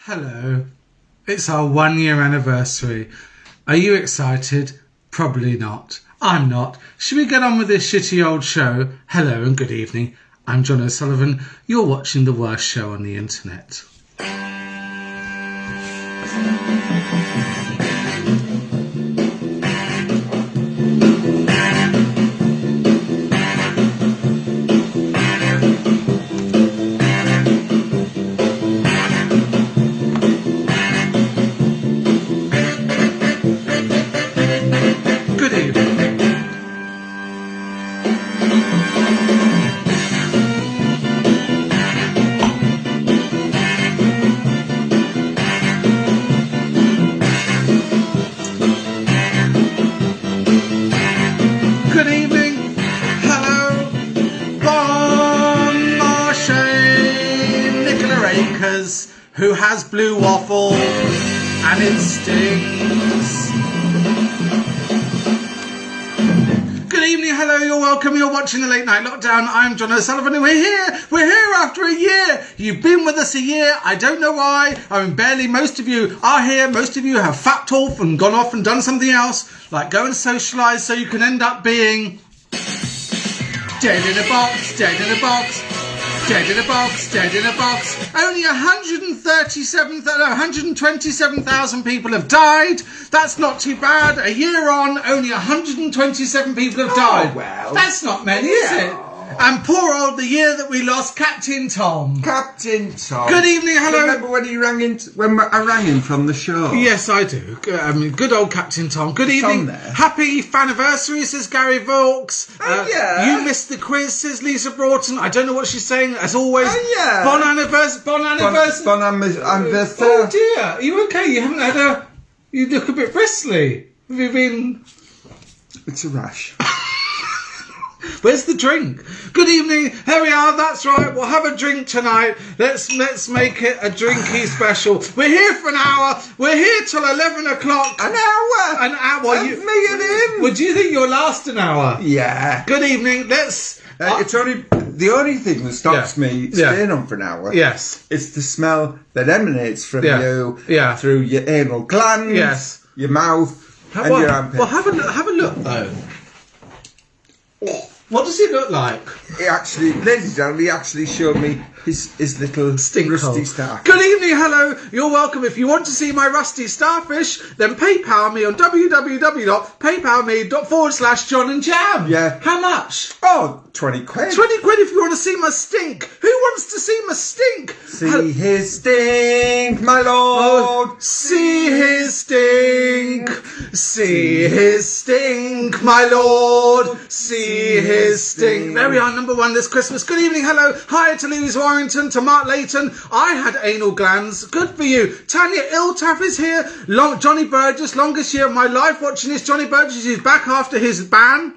Hello, it's our 1 year anniversary. Are you excited? Probably not. I'm not. Should we get on with this shitty old show? Hello and good evening. I'm John O'Sullivan. You're watching the worst show on the internet. Who has blue waffle and it stings. Good evening, hello, you're welcome, you're watching the Late Night Lockdown. I'm John O'Sullivan and we're here after a year. You've been with us a year, I don't know why. I mean, barely, most of you are here, most of you have fapped off and gone off and done something else, like go and socialise so you can end up being dead in a box, dead in a box. Dead in a box, dead in a box. Only 127,000 people have died. That's not too bad. A year on, only 127 people have died. Oh, well. That's not many, is it? And poor old, the year that we lost Captain Tom. Captain Tom. Good evening, hello. Remember when he rang in? When I rang him from the show? Yes, I do. I mean, good old Captain Tom. Good evening. There. Happy anniversary, says Gary Vaux. Yeah. You missed the quiz, says Lisa Broughton. I don't know what she's saying. As always. Yeah. Bon anniversary. Bon anniversary. Bon anniversary. Oh dear. Are you okay? You haven't had a. You look a bit bristly. Have you been? It's a rash. Where's the drink? Good evening. Here we are. That's right. We'll have a drink tonight. Let's make it a drinky special. We're here for an hour. We're here till 11 o'clock. An hour. An hour. That's me and him. Would you think you'll last an hour? Yeah. Good evening. Let's. It's only the only thing that stops me staying on for an hour. Yes. It's the smell that emanates from you. Yeah. Through your anal glands. Yes. Your mouth. And your armpit. Well, have a look though. What does it look like? He actually, ladies and gentlemen, he actually showed me his little stink rusty starfish. Good evening, hello, you're welcome. If you want to see my rusty starfish, then PayPal me on www.paypalme.com/John and Jam. Yeah. How much? Oh, 20 quid. 20 quid if you want to see my stink. Who wants to see my stink? See his stink, my lord. Oh, see his stink. See his stink, my lord. See his stink. There we are, number one this Christmas. Good evening, hello. Hi to Louise Warrington, to Mark Layton. I had anal glands. Good for you. Tanya Iltaff is here. Johnny Burgess, longest year of my life watching this. Johnny Burgess is back after his ban.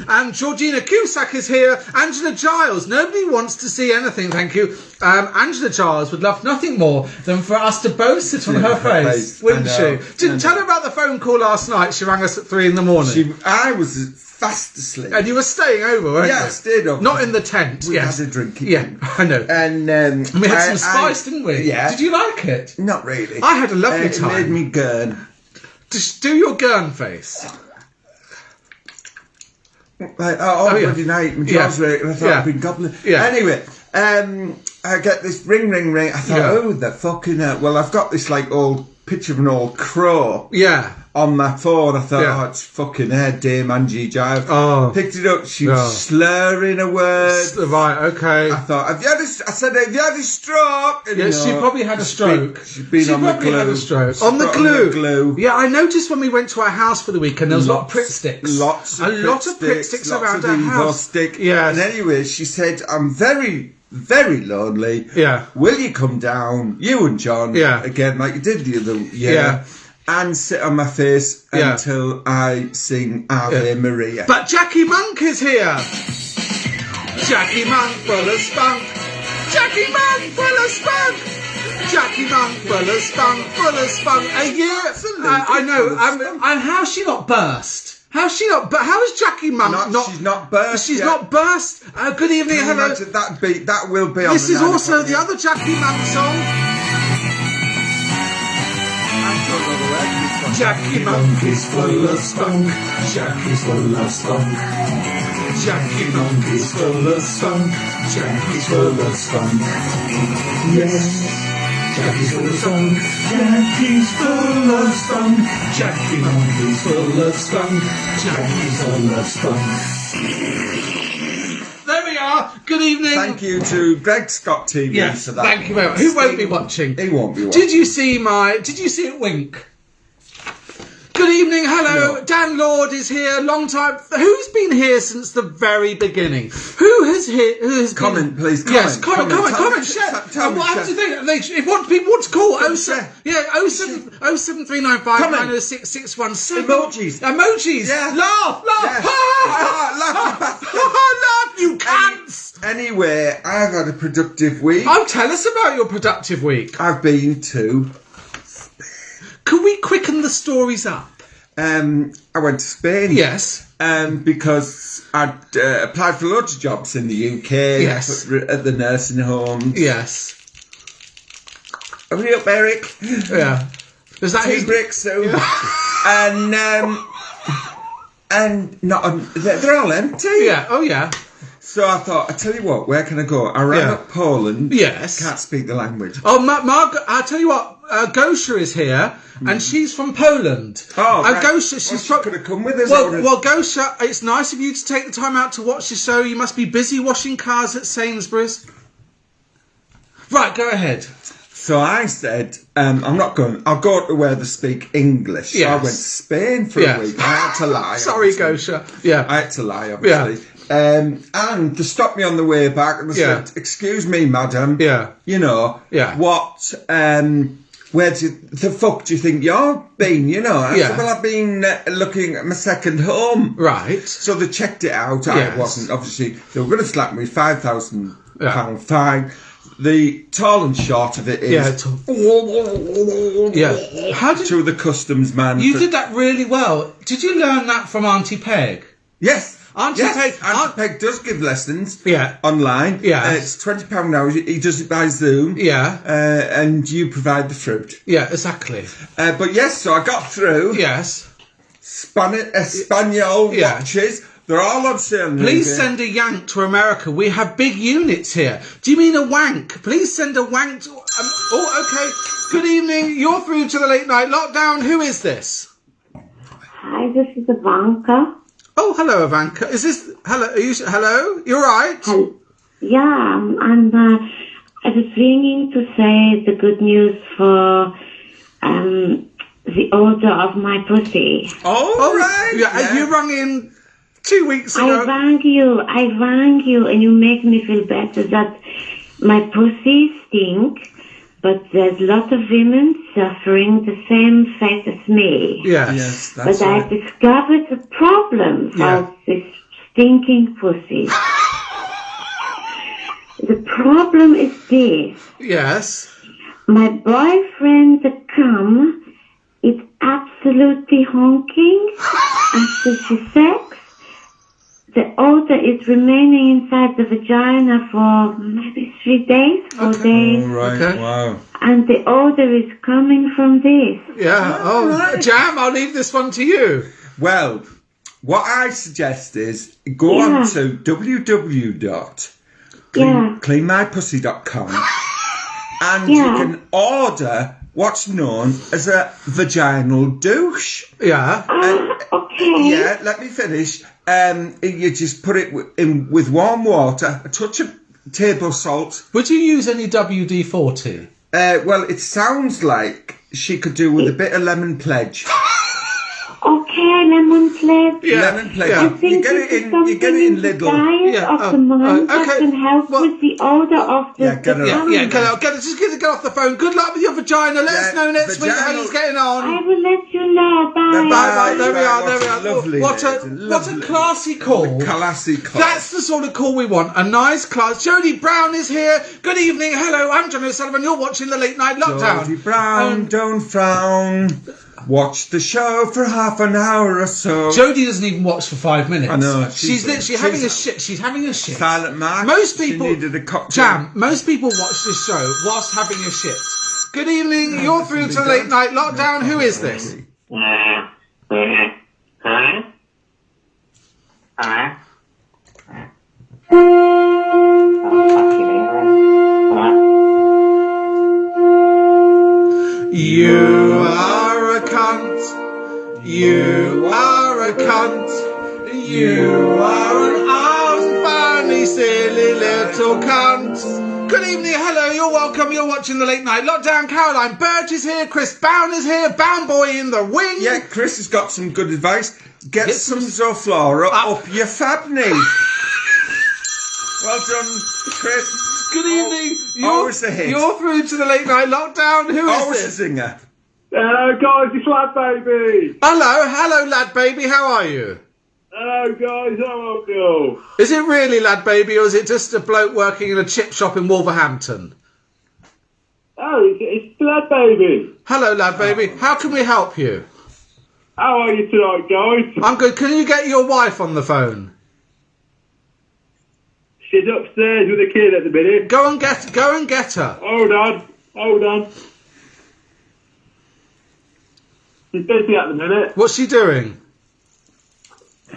And Georgina Cusack is here. Angela Giles. Nobody wants to see anything, thank you. Angela Giles would love nothing more than for us to both sit on her face, wouldn't she? Didn't tell her about the phone call last night. She rang us at 3 a.m. I was fast asleep. And you were staying over, weren't you? Yeah, I stayed up. Not in the tent. We had a drink. Yeah, I know. And we had some spice, didn't we? Yeah. Did you like it? Not really. I had a lovely time. It made me gurn. Just do your gurn face. Like, bloody night, my jaw's I thought I'd been gobbling. Yeah. Anyway, I get this ring. I thought, oh, the fucking hell. Well, I've got this like old picture of an old crow. Yeah. On my phone. I thought, oh, it's fucking her, Dame Angie Jive. Oh. Picked it up. She was slurring a word. Right, okay. I thought, have you had a stroke? And she probably had a stroke. She'd been on the glue. Had a stroke. On the glue. Yeah, I noticed when we went to our house for the weekend, there was a lot of Pritt sticks. Lots of Pritt sticks around our house. Stick. Yeah. And anyway, she said, I'm very, very lonely. Yeah. Will you come down, you and John, again, like you did the other year? Yeah. And sit on my face until I sing Ave Maria. But Jackie Monk is here. Jackie Monk, full of spunk. Jackie Monk, full of spunk. Jackie Monk, full of spunk, full of spunk. A year. I know. And how's she not burst? How's she not? How is Jackie Monk not? She's not burst. She's not burst. Good evening, hello. That will be on. This is also the other Jackie Monk song. Jackie Monkey's full of spunk. Jackie's full of spunk. Jackie Monkey's full of spunk. Jackie's full of spunk. Yes. Jackie's full of spunk. Jackie's full of spunk. Jackie Monkey's full of spunk. Jackie's full of spunk. There we are. Good evening. Thank you to Greg Scott TV for that. Thank you very much. Who won't be watching? He won't be watching. Did you see it wink? Good evening, hello. No. Dan Lord is here. Long time. Who's been here since the very beginning? Who has comment, been? Please. Yes, comment. Share. What happens if people want to call? 07395 906 617. Emojis. Yeah. Laugh. Yeah. Laugh, you cunts. Anyway, I've had a productive week. Tell us about your productive week. I've been to. Can we quicken the stories up? I went to Spain. Yes. Because I'd applied for loads of jobs in the UK. Yes. At the nursing homes. Yes. Hurry up, Eric. Yeah. Is that Two bricks, so. Yeah. And they're all empty. Yeah. Oh, yeah. So I thought, I tell you what, where can I go? I rang up Poland. Yes. Can't speak the language. Oh, Margaret, I'll tell you what, Gosha is here, and she's from Poland. Oh, right. Gosha, she's she could have come with us. Well, Gosha, it's nice of you to take the time out to watch the show. You must be busy washing cars at Sainsbury's. Right, go ahead. So I said, I'm not going. I'll go to where they speak English. Yes. So I went to Spain for a week. I had to lie. Sorry, obviously. Gosha. Yeah. I had to lie, obviously. Yeah. And they stopped me on the way back and they said, "Excuse me, madam. Yeah. You know. Yeah. What? Where the fuck do you think you've been? You know." I said, "Well, I've been looking at my second home." Right. So they checked it out. I wasn't. Obviously, they were going to slap me £5,000 fine. The tall and short of it is... to the customs man. You did that really well. Did you learn that from Auntie Peg? Yes. Auntie Peg does give lessons online. Yeah. It's £20 an hour. He does it by Zoom. Yeah. And you provide the fruit. Yeah, exactly. But yes, so I got through. Yes. Espanol watches. They're all on sale. Please send a yank to America. We have big units here. Do you mean a wank? Please send a wank to... okay. Good evening. You're through to the late night lockdown. Who is this? Hi, this is Ivanka. Oh, hello, Ivanka. Is this... Hello? Hello? You're right? Yeah, and I was ringing to say the good news for the order of my pussy. Oh, right. Yeah. You rung in 2 weeks ago. I rang you, and you make me feel better that my pussy stink, but there's lots of women suffering the same fate as me. Yes, that's but right. I discovered the problem of this stinking pussy. The problem is this. Yes. My boyfriend, the cum, is absolutely honking after she sex. The odor is remaining inside the vagina for maybe 3 days, 4 days. Oh, right. Okay. Wow. And the odor is coming from this. Yeah. Oh, right. Jam, I'll leave this one to you. Well, what I suggest is go on to www.cleanmypussy.com and you can order what's known as a vaginal douche. Yeah. Okay. Yeah, let me finish. You just put it in with warm water, a touch of table salt. Would you use any WD-40? Well, it sounds like she could do with a bit of lemon pledge. Okay, lemon pledge. Yeah. Lemon pledge. I think You get it in Lidl. Diet of the mind that can help with the odor of the get off the phone. Good luck with your vagina. Let us know next week how he's getting on. I will let you know. Bye. Bye. There we are. Lovely. What a classy call. Classy call. That's the sort of call we want. A nice class. Jodie Brown is here. Good evening. Hello, I'm John O'Sullivan. You're watching the Late Night Lockdown. Jodie Brown, don't frown. Watch the show for half an hour or so. Jodie doesn't even watch for 5 minutes. I know. She's literally having a shit. She's having a shit. Silent Mark. Most people... She needed a cocktail. Jam, most people watch this show whilst having a shit. Good evening. You're through to Late Night Lockdown. Who is this? You are a cunt. You are a cunt. You are an funny, silly little cunt. Good evening, hello, you're welcome, you're watching the Late Night Lockdown. Caroline Birch is here, Chris Bown is here, Bound Boy in the wing. Yeah, Chris has got some good advice. Get some Zoflora up your fab knee. Well done, Chris. Good evening. Always a hit. You're through to the Late Night Lockdown. Who is Always this? a zinger. Hello guys, it's Lad Baby. Hello, lad baby. How are you? Hello guys, how are you? Is it really lad baby, or is it just a bloke working in a chip shop in Wolverhampton? Oh, it's Lad Baby. Hello, lad baby. How can we help you? How are you tonight, guys? I'm good. Can you get your wife on the phone? She's upstairs with the kid at the minute. Go and get her. Hold on. She's busy at the minute, What's she doing?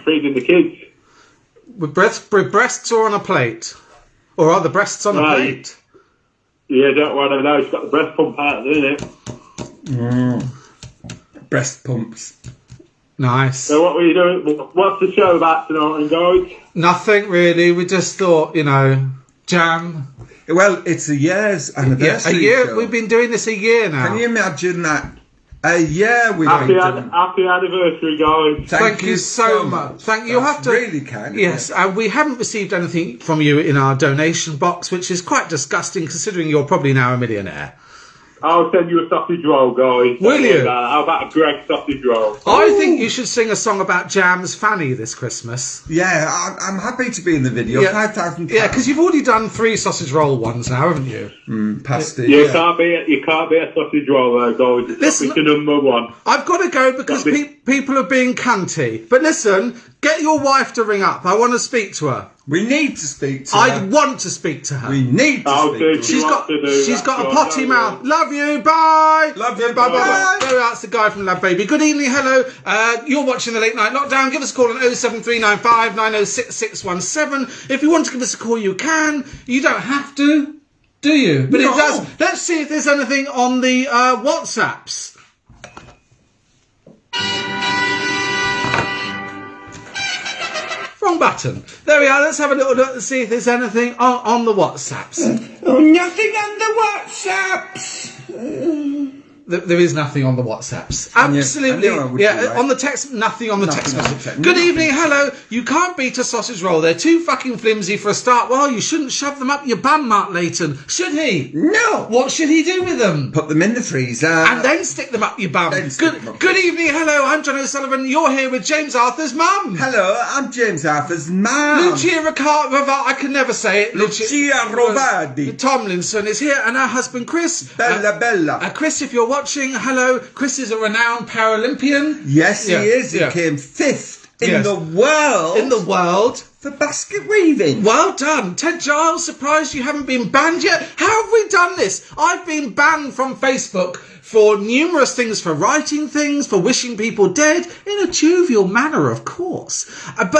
feeding the kids. With breasts or on a plate? Or are the breasts on a Right. plate? Yeah, don't worry, I know. She's got the breast pump out there, isn't it? Breast pumps. Nice. So what were you doing? What's the show about tonight, guys? Nothing really. We just thought, jam. Well, it's a year's Yeah, anniversary. a year. show. We've been doing this a year now. Can you imagine that? A year we've Happy been doing. anniversary, guys. Thank you so much. Thank you. You'll have to. Really kind. Yes, and we haven't received anything from you in our donation box, which is quite disgusting considering you're probably now a millionaire. I'll send you a sausage roll, guys. Will you? How about a Greg sausage roll? I think you should sing a song about Jam's Fanny this Christmas. Yeah, I'm happy to be in the video. Yeah. £5,000. Yeah, because you've already done 3 sausage roll ones now, haven't you? Pasty. You can't be a sausage roll, though, guys. Listen, It's the number one. I've got to go because people are being cunty. But listen, get your wife to ring up. I want to speak to her. We need to speak to I her. want to speak to her. We need to speak to her. She's got a potty mouth. Love you. Bye. Love you. Bye. Bye. There we are. It's the guy from Love Baby. Good evening. Hello. You're watching the Late Night Lockdown. Give us a call on 07395 906 617. If you want to give us a call, you can. You don't have to, do you? But No. it does. Let's see if there's anything on the WhatsApps. Wrong button. There we are. Let's have a little look and see if there's anything on the WhatsApps. Oh, nothing on the WhatsApps. There is nothing on the WhatsApps. I knew Absolutely. I would be right. On the text, nothing on the text on the message. text. Good evening, hello. You can't beat a sausage roll. They're too fucking flimsy for a start. Well, you shouldn't shove them up your bum, Mark Layton. Should he? No. What should he do with them? Put them in the freezer. And then stick them up your bum. Good evening, hello. I'm John O'Sullivan. You're here with James Arthur's mum. Hello, I'm James Arthur's mum. Lucia I can never say it. Lucia Rovadi. Tomlinson is here, and her husband Chris. Bella. Chris, if you're watching, hello. Chris is a renowned Paralympian. Yes, Yeah, he is. He yeah. came 5th in Yes. the world. In the world. For basket weaving. Well done. Ted Giles, surprised you haven't been banned yet. How have we done this? I've been banned from Facebook for numerous things, for writing things, for wishing people dead, in a jovial manner, of course. But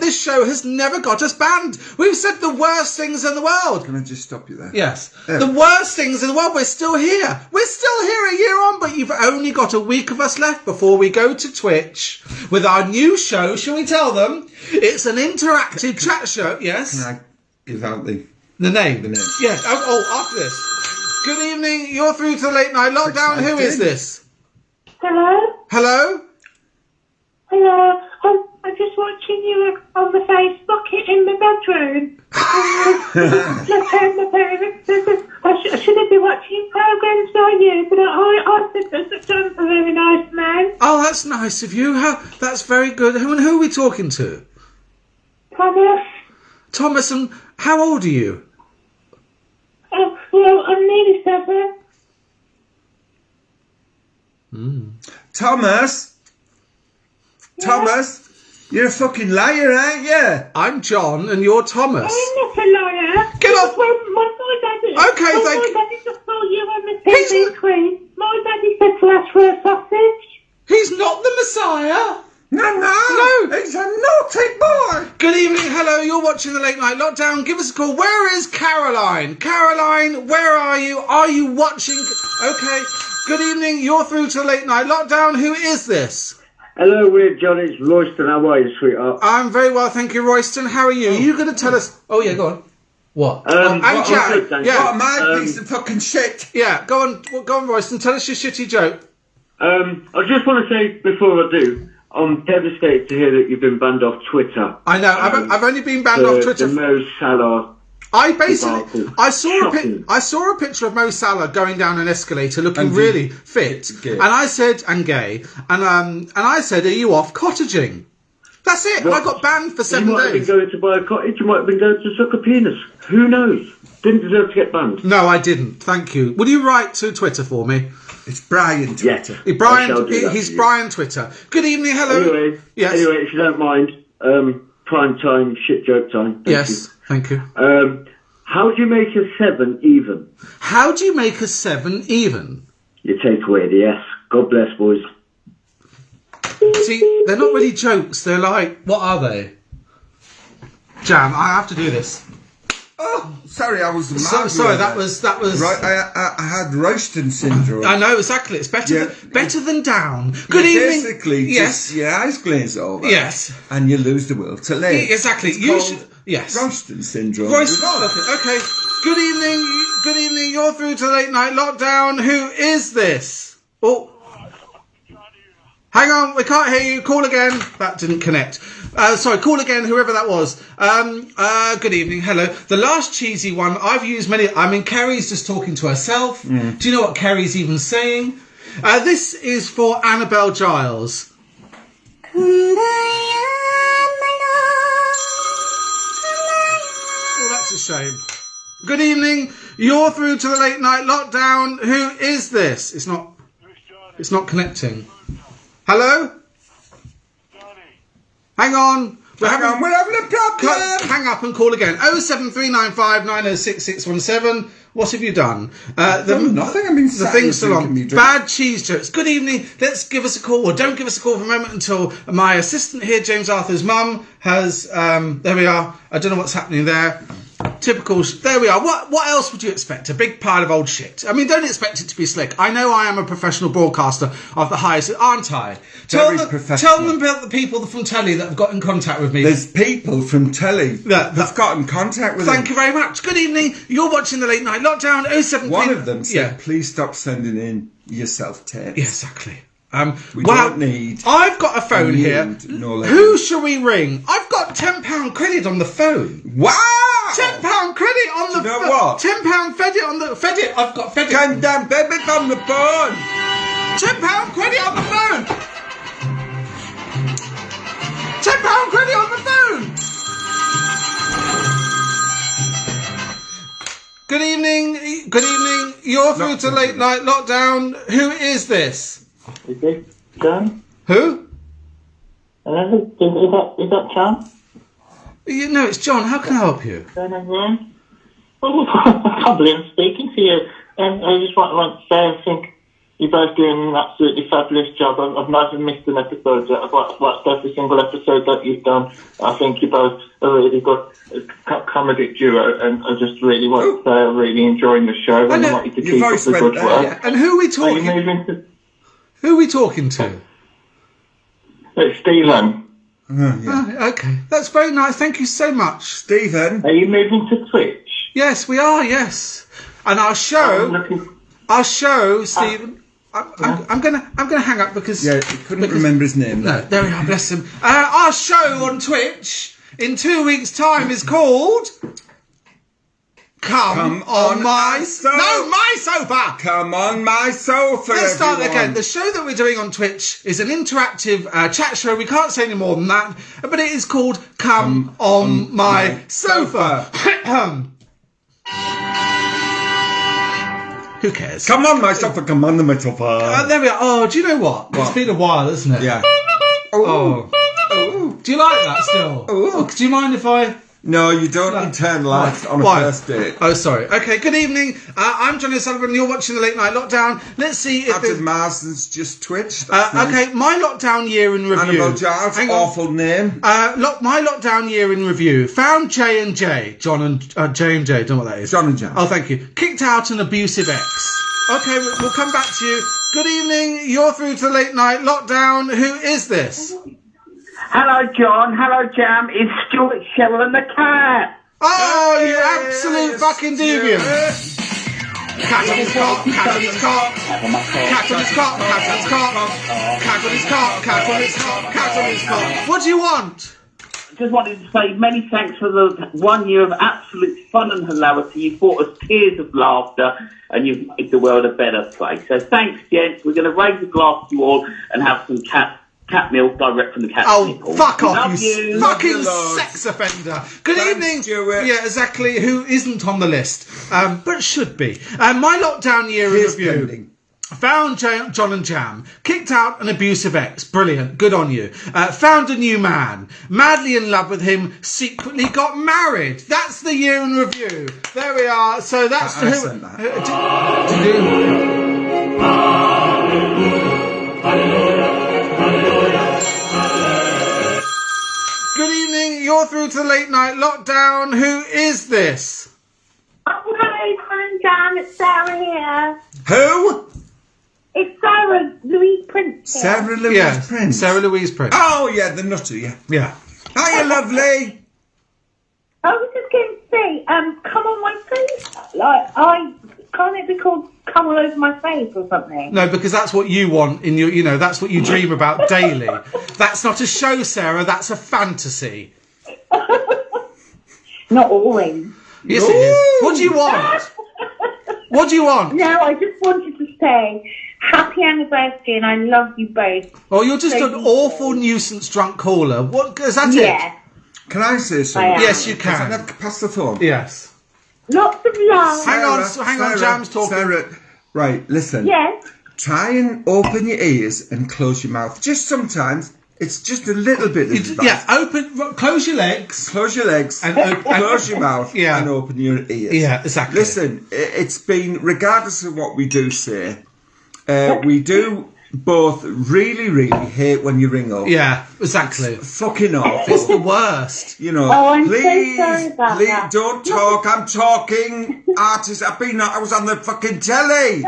this show has never got us banned. We've said the worst things in the world. Can I just stop you there? Yes. The worst things in the world. We're still here. We're still here a year on, but you've only got a week of us left before we go to Twitch with our new show. Shall we tell them? It's an interactive chat show. Yes. Can I give out the name? The name. Yeah. After this. Good evening. You're through to the Late Night Lockdown. Who is this? Hello? Hello? Hello? I'm just watching you on the Facebook in the bedroom. My parents said I shouldn't be watching programs on you, but I think that John's a very nice man. Oh, that's nice of you. That's very good. Who are we talking to? Thomas? Thomas, and how old are you? Oh, well, I'm nearly 7. Thomas? Yeah. Thomas? You're a fucking liar, aren't you? I'm John, and you're Thomas. I'm not a liar. Get off. My daddy. Okay, my daddy just saw you on the TV screen. My daddy said to ask for a sausage. watching the Late Night Lockdown, give us a call. Where is Caroline? Caroline, where are you? Are you watching? Okay. Good evening. You're through to the Late Night Lockdown. Who is this? Hello, Weird John. It's Royston. How are you, sweetheart? I'm very well, thank you, Royston. How are you? Are you going to tell us... Oh, yeah, go on. What? And Jack. Yeah. What, my piece of fucking shit? Yeah, go on, Royston. Tell us your shitty joke. I just want to say, before I do, I'm devastated to hear that you've been banned off Twitter. I know. I've only been banned off Twitter. The Mo Salah. I saw a picture of Mo Salah going down an escalator looking really fit, and I said, and gay, and I said, are you off cottaging? That's it. What? I got banned for 7 days. You might have been going to buy a cottage. You might have been going to suck a penis. Who knows? Didn't deserve to get banned. No, I didn't. Thank you. Will you write to Twitter for me? It's Brian Twitter. Yeah. He's Brian Twitter. Good evening. Hello. Anyway, if you don't mind, prime time shit joke time. Thank you. How do you make a 7 even? How do you make a 7 even? You take away the S. God bless, boys. See, they're not really jokes. They're like, what are they? Jam, I have to do this. Oh, sorry, I was sorry. That was. Right, I had Royston syndrome. I know exactly. It's better than down. Good evening. Basically, just your eyes glaze over. Yes, and you lose the will to live. Exactly. Yes. Royston syndrome. Okay. Good evening. Good evening. You're through to the Late Night Lockdown. Who is this? Oh. Hang on, we can't hear you. Call again. That didn't connect. Sorry, call again, whoever that was. Good evening. Hello. The last cheesy one, I've used many... I mean, Kerry's just talking to herself. Do you know what Kerry's even saying? This is for Annabelle Giles. Oh, that's a shame. Good evening. You're through to the Late Night Lockdown. Who is this? It's not connecting. Hello? Hang on. We're having a problem. Hang up and call again. 07395 906 617. What have you done? Nothing. I mean, the thing's still on. Bad cheese jokes. Good evening. Let's give us a call, or don't give us a call for a moment until my assistant here, James Arthur's mum, has... there we are. I don't know what's happening there. Typical. There we are. What else would you expect? A big pile of old shit. I mean, don't expect it to be slick. I know I am a professional broadcaster of the highest, aren't I? Tell them about the people from telly that have got in contact with me. There's people from telly that have got in contact with me. Thank you very much. Good evening. You're watching the Late Night Lockdown. 073. One of them said, please stop sending in your self-tapes. Yeah, exactly. We don't need... I've got a phone here. Who shall we ring? I've got £10 credit on the phone. Wow! £10 credit on the phone. You know what? £10 credit on the... Fed it. I've got fed it. Come down, baby, on the phone. £10 credit on the phone. £10 credit on the phone. Good evening. Good evening. You're through to Late Night Lockdown. Who is this? Is this John? Who? Is that John? No, it's John. How can I help you? I can't believe I'm speaking to you. I just want to say I think you're both doing an absolutely fabulous job. I've never missed an episode yet. I've watched every single episode that you've done. I think you're both a really good comedic duo, and I just really want to say I'm really enjoying the show, and I want you to keep up the good work. Yeah. And who are we talking? Who are we talking to? It's Stephen. Okay, that's very nice. Thank you so much, Stephen. Are you moving to Twitch? Yes, we are. Yes, and our show, Stephen. I'm gonna hang up because he couldn't remember his name. No, there we are. Bless him. Our show on Twitch in 2 weeks' time is called. Come on my sofa. No, my sofa. Come on my sofa. Let's start again. The show that we're doing on Twitch is an interactive chat show. We can't say any more than that, but it is called Come on my sofa. Who cares? Come on my sofa. Come on my sofa. There we are. Oh, do you know what? It's been a while, isn't it? Yeah. Oh. Do you like that still? Oh. Do you mind if I No, you don't turn lights on a first date. Oh, sorry. Okay, good evening. I'm Johnny Sullivan. You're watching the Late Night Lockdown. Let's see if... Captain Marsden's just twitched. Okay, my lockdown year in review. Annabelle Giles, awful name. My lockdown year in review. Found J&J. John and J&J. Don't know what that is. John and Jan. Oh, thank you. Kicked out an abusive ex. Okay, we'll come back to you. Good evening. You're through to the Late Night Lockdown. Who is this? Hello, John. Hello, Jam. It's Stuart Cheryl and the cat. Oh, you absolute fucking deviant. Cat on his cock, cat on his cock. Cat on his cock, cat on his cock. Cat on his cock, cat on his cock, cat on his cock. What do you want? Just wanted to say many thanks for the 1 year of absolute fun and hilarity. You brought us tears of laughter and you've made the world a better place. So thanks, gents. We're going to raise a glass to you all and have some cat milk direct from the cat. Oh, fuck off, you fucking Lord. sex offender. Good Thanks, evening. Stuart. Yeah, exactly. Who isn't on the list, but should be. My lockdown year in review. Pending. Found John and Jam. Kicked out an abusive ex. Brilliant. Good on you. Found a new man. Madly in love with him. Secretly got married. That's the year in review. There we are. So that's... I sent that. Good evening. You're through to the Late Night Lockdown. Who is this? Oh, hello, Jam. It's Sarah here. Who? It's Sarah Louise Prince here. Sarah Louise Prince. Sarah Louise Prince. Oh, yeah, the nutter, yeah. Yeah. Hiya, lovely. I was just going to say, come on my face. Can't it be called come all over my face or something? No, because that's what you want in your, that's what you dream about daily. That's not a show, Sarah. That's a fantasy. Not always. Yes, it is. What do you want? What do you want? No, I just wanted to say happy anniversary and I love you both. Oh, you're just an awful nuisance drunk caller. What is that? Yeah. Can I say something? Yes, you Can I can. pass the phone? Yes. Lots of love. Hang on, Jam's talking. Sarah, right, listen. Yes. Try and open your ears and close your mouth. Just sometimes. It's just a little bit of advice. Yeah, close your legs. Close your legs, And close your mouth, Yeah. and open your ears. Yeah, exactly. Listen, it's been, regardless of what we do say, we do both really, really hate when you ring up. Yeah, exactly. Fucking awful. It's the worst. You know, Oh, I'm so please, sorry about please that. don't talk. I'm talking. Artist. I was on the fucking telly.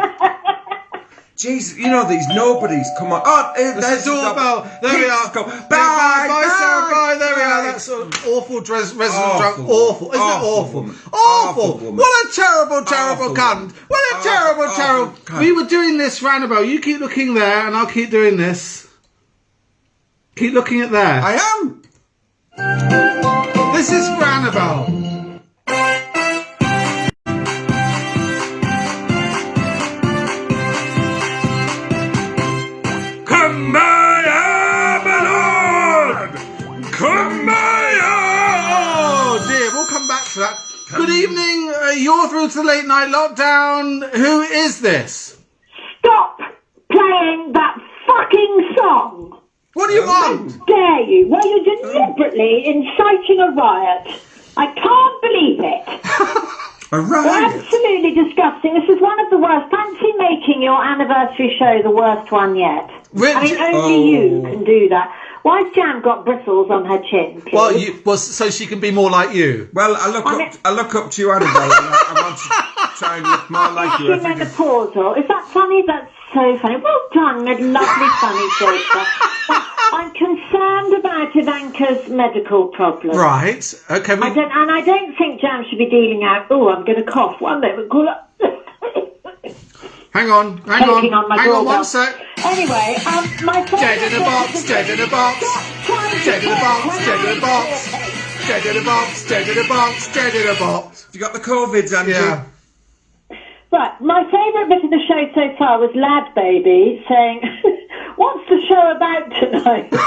Jeez, you know these nobodies. Come on. Oh, there's the doorbell. There we are. Bye, Bye, Sarah. Bye. There we are. That's an awful resident drunk. Awful. Isn't it awful? Awful. Woman. What a terrible Awful cunt. woman. What a terrible cunt. We were doing this roundabout. You keep looking there, and I'll keep doing this. Keep looking at there. I am. This is roundabout. Good evening, you're through to the Late Night Lockdown. Who is this? Stop playing that fucking song. What do you want? How dare you? Well, you're deliberately inciting a riot. I can't believe it. A riot? Absolutely disgusting. This is one of the worst. Fancy making your anniversary show the worst one yet. I mean, only you can do that. Why Jan got bristles on her chin? Please? Well, so she can be more like you. Well, I look up to you, Annabelle, and I want to try and look more like you. Menopausal. Is that funny? That's so funny. Well done, lovely funny joker. I'm concerned about Ivanka's medical problem. Right. Okay. I don't think Jan should be dealing out. Oh, I'm going to cough. One moment. Call up. Hang on one sec. Anyway, my phone... Dead in a box, dead in a box. Dead in a box, dead in a box. Dead in a box, dead in a box, dead in a box. You got the COVID, Andrew? Yeah. Right, my favourite bit of the show so far was Lad Baby saying, what's the show about tonight, boys?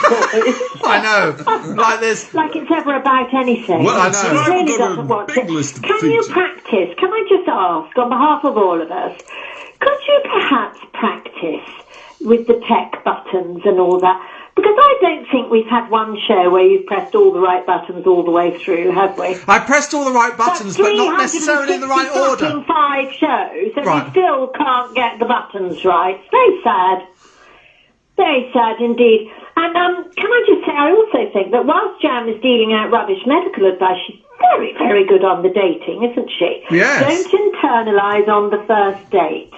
I know, like this. Like it's ever about anything. Well, I know. He really doesn't watch it. Can you practice? Can I just ask, on behalf of all of us, could you perhaps practice with the tech buttons and all that Because I don't think we've had one show where you've pressed all the right buttons all the way through, have we? I pressed all the right buttons, but not necessarily in the right order. 5 shows, and Right. you still can't get the buttons right. Very sad. Very sad indeed. And can I just say, I also think that whilst Jam is dealing out rubbish medical advice, she's very, very good on the dating, isn't she? Yes. Don't internalise on the first date.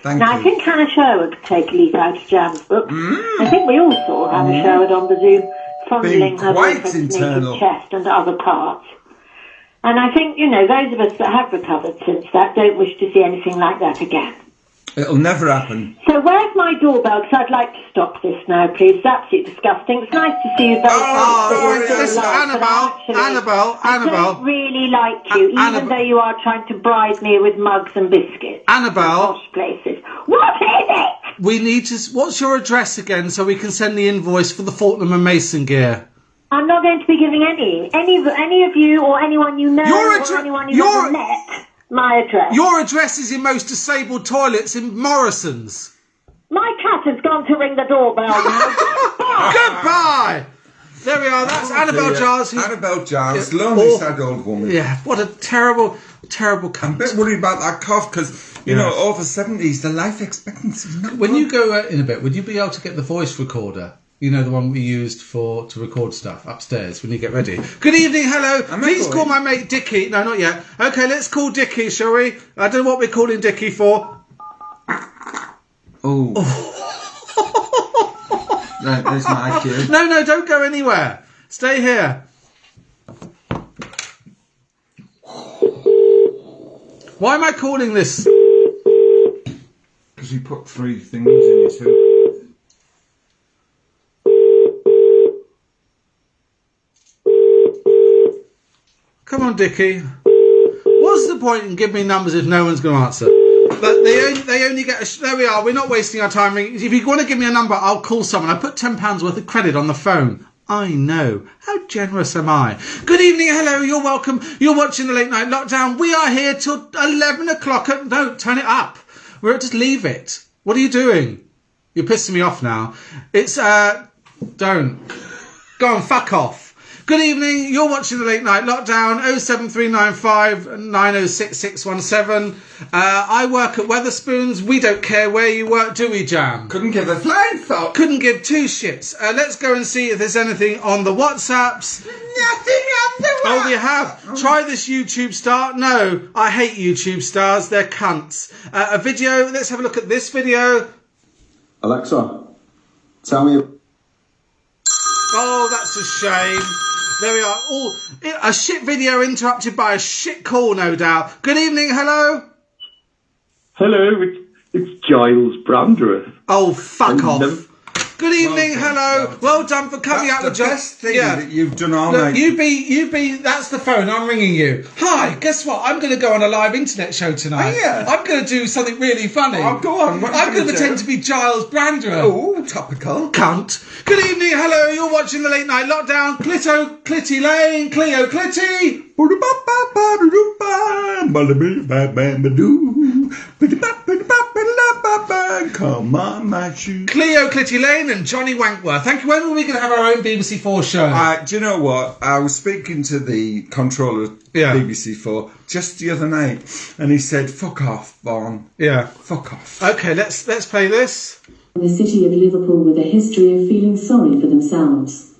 Thank Now, you. I think Hannah Sherwood could take a leaf out of Jam's book. I think we all saw Hannah Sherwood on the Zoom fondling Being her quite boyfriend's internal. naked chest and other parts. And I think, those of us that have recovered since that don't wish to see anything like that again. It'll never happen. So where's my doorbell? Because I'd like to stop this now, please. It's absolutely disgusting. It's nice to see you both. Listen, Annabelle. I don't really like you, even though you are trying to bribe me with mugs and biscuits. Annabelle. Posh places. What is it? We need to... What's your address again so we can send the invoice for the Fortnum and Mason gear? I'm not going to be giving any of you or anyone you know or anyone you've ever met my address. Your address is in most disabled toilets in Morrison's. My cat has gone to ring the doorbell now. Goodbye! There we are, that's Annabelle Giles. Annabelle Giles, lonely, sad old woman. Yeah, what a terrible, terrible cunt. I'm a bit worried about that cough because, over 70s, the life expectancy is not When good. you go in a bit, would you be able to get the voice recorder? You know, the one we used to record stuff upstairs when you get ready. Good evening, hello. Please call my mate Dickie. No, not yet. Okay, let's call Dickie, shall we? I don't know what we're calling Dickie for. Oh. Right, there's my cue. No, don't go anywhere. Stay here. Why am I calling this? Because he put 3 things in his hoop. Come on, Dickie. What's the point in giving me numbers if no one's going to answer? But they only get... There we are. We're not wasting our time. If you want to give me a number, I'll call someone. I put £10 worth of credit on the phone. I know. How generous am I? Good evening. Hello. You're welcome. You're watching the Late Night Lockdown. We are here till 11 o'clock. No, turn it up. Just leave it. What are you doing? You're pissing me off now. It's... Don't. Go on, fuck off. Good evening, you're watching the Late Night Lockdown, 07395 906 617. I work at Weatherspoons. We don't care where you work, do we, Jam? Couldn't give a flying fuck. Couldn't give 2 shits. Let's go and see if there's anything on the WhatsApps. Nothing on the WhatsApp. Oh, we have. Try this YouTube star. No, I hate YouTube stars. They're cunts. A video. Let's have a look at this video. Alexa, tell me... Oh, that's a shame. There we are. A shit video interrupted by a shit call, no doubt. Good evening, hello? Hello, it's Giles Brandreth. Oh, fuck off. Good evening, hello. Well done for coming out with the best thing that you've done all night. You be, that's the phone, I'm ringing you. Hi, guess what? I'm going to go on a live internet show tonight. Oh, yeah. I'm going to do something really funny. Oh, go on. I'm going to pretend to be Giles Brandreth. Oh, topical. Cunt. Good evening, hello. You're watching the Late Night Lockdown. Clitty Lane, Cleo Clitty. Come on, my shoe. Cleo Clitty Lane and Johnny Wankworth. Thank you. When are we going to have our own BBC4 show? Do you know what? I was speaking to the controller of BBC4 just the other night, and he said, "Fuck off, Vaughn." Yeah, fuck off. Okay, let's play this. The city of Liverpool with a history of feeling sorry for themselves.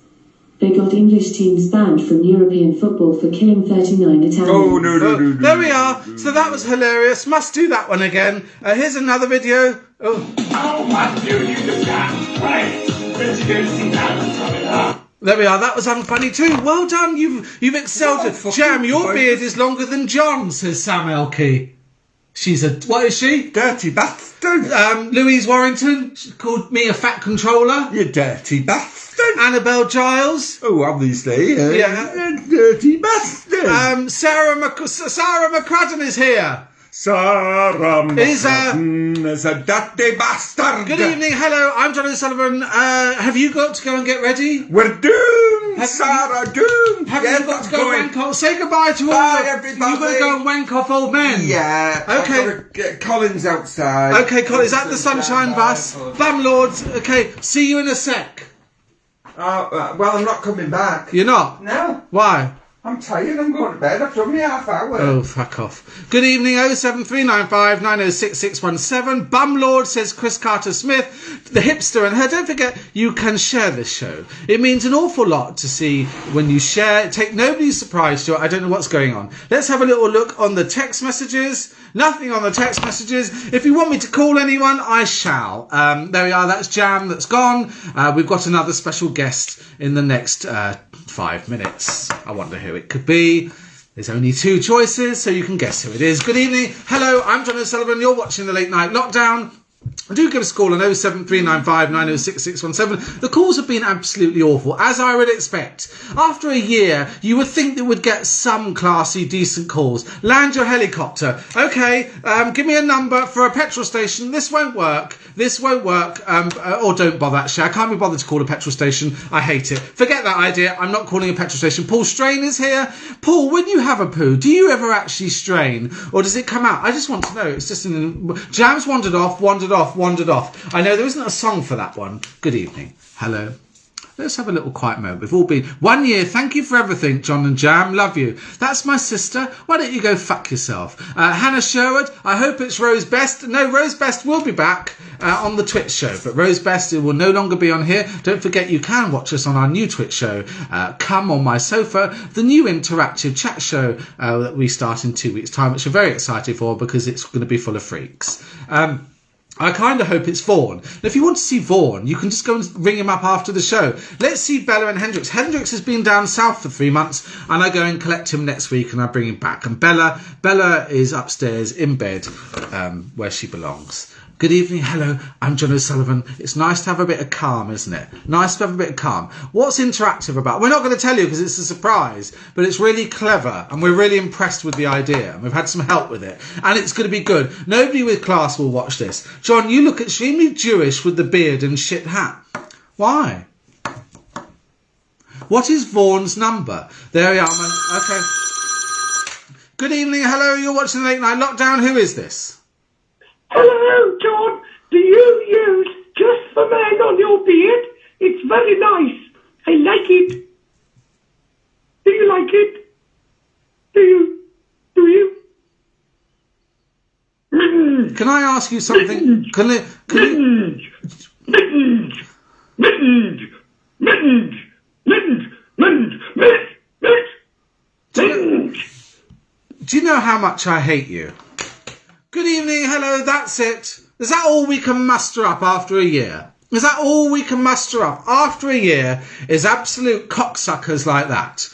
They got English teams banned from European football for killing 39 Italians. Oh, no. There we are. So that was hilarious. Must do that one again. Here's another video. There we are. That was unfunny too. Well done. You've excelled. Jam, your beard is longer than John, says Sam Elkey. She's what is she? Dirty bastard. Louise Warrington called me a fat controller. You dirty bastard. Annabelle Giles. Oh, obviously. Yeah. Dirty bastard. Sarah McCradden is here. Sarah McCradden is a dirty bastard. Good evening, hello, I'm John O'Sullivan. Have you got to go and get ready? We're doomed, Sarah, doomed. Have you got to go and wank off? Say goodbye to all everybody. You've got to go and wank off old men. Yeah. Okay. Get Colin's outside. Okay, Colin, is that the sunshine bus? Bum Lords. Okay, see you in a sec. Well, I'm not coming back. You're not? No. Why? I'm tired, I'm going to bed. I've done my half hour. Oh, fuck off. Good evening, 07395 906617. Bumlord says Chris Carter Smith, the hipster and her. Don't forget, you can share this show. It means an awful lot to see when you share. Take nobody's surprise to it. I don't know what's going on. Let's have a little look on the text messages. Nothing on the text messages. If you want me to call anyone, I shall. There we are. That's Jam. That's gone. We've got another special guest in the next 5 minutes. I wonder who it could be. There's only 2 choices, so you can guess who it is. Good evening. Hello, I'm John O'Sullivan. You're watching the Late Night Lockdown. Do give us a call on 07395 906617. The calls have been absolutely awful, as I would expect. After a year, you would think that we'd get some classy, decent calls. Land your helicopter. Okay, give me a number for a petrol station. This won't work. This won't work. Or don't bother, actually. I can't be bothered to call a petrol station. I hate it. Forget that idea. I'm not calling a petrol station. Paul Strain is here. Paul, when you have a poo, do you ever actually strain? Or does it come out? I just want to know. It's just Jam's wandered off. I know there isn't a song for that one. Good evening. Hello. Let's have a little quiet moment. We've all been 1 year. Thank you for everything, John and Jam. Love you. That's my sister. Why don't you go fuck yourself? Hannah Sherwood. I hope it's Rose Best. No, Rose Best will be back on the Twitch show, but Rose Best will no longer be on here. Don't forget you can watch us on our new Twitch show, Come On My Sofa, the new interactive chat show that we start in 2 weeks' time, which I'm very excited for because it's going to be full of freaks. I kind of hope it's Vaughan. And if you want to see Vaughan, you can just go and ring him up after the show. Let's see Bella and Hendrix. Hendrix has been down south for 3 months, and I go and collect him next week, and I bring him back. And Bella is upstairs in bed, where she belongs. Good evening, hello, I'm John O'Sullivan. It's nice to have a bit of calm, isn't it? Nice to have a bit of calm. What's interactive about? We're not going to tell you because it's a surprise, but it's really clever and we're really impressed with the idea. And we've had some help with it and it's going to be good. Nobody with class will watch this. John, you look extremely Jewish with the beard and shit hat. Why? What is Vaughan's number? There we are. Okay. Good evening, hello, you're watching the Late Night Lockdown. Who is this? Hello, John. Do you use just the man on your beard? It's very nice. I like it. Do you like it? Do you? Can I ask you something? Can you... Do you know how much I hate you? Good evening, hello, that's it. Is that all we can muster up after a year? Is that all we can muster up after a year is absolute cocksuckers like that?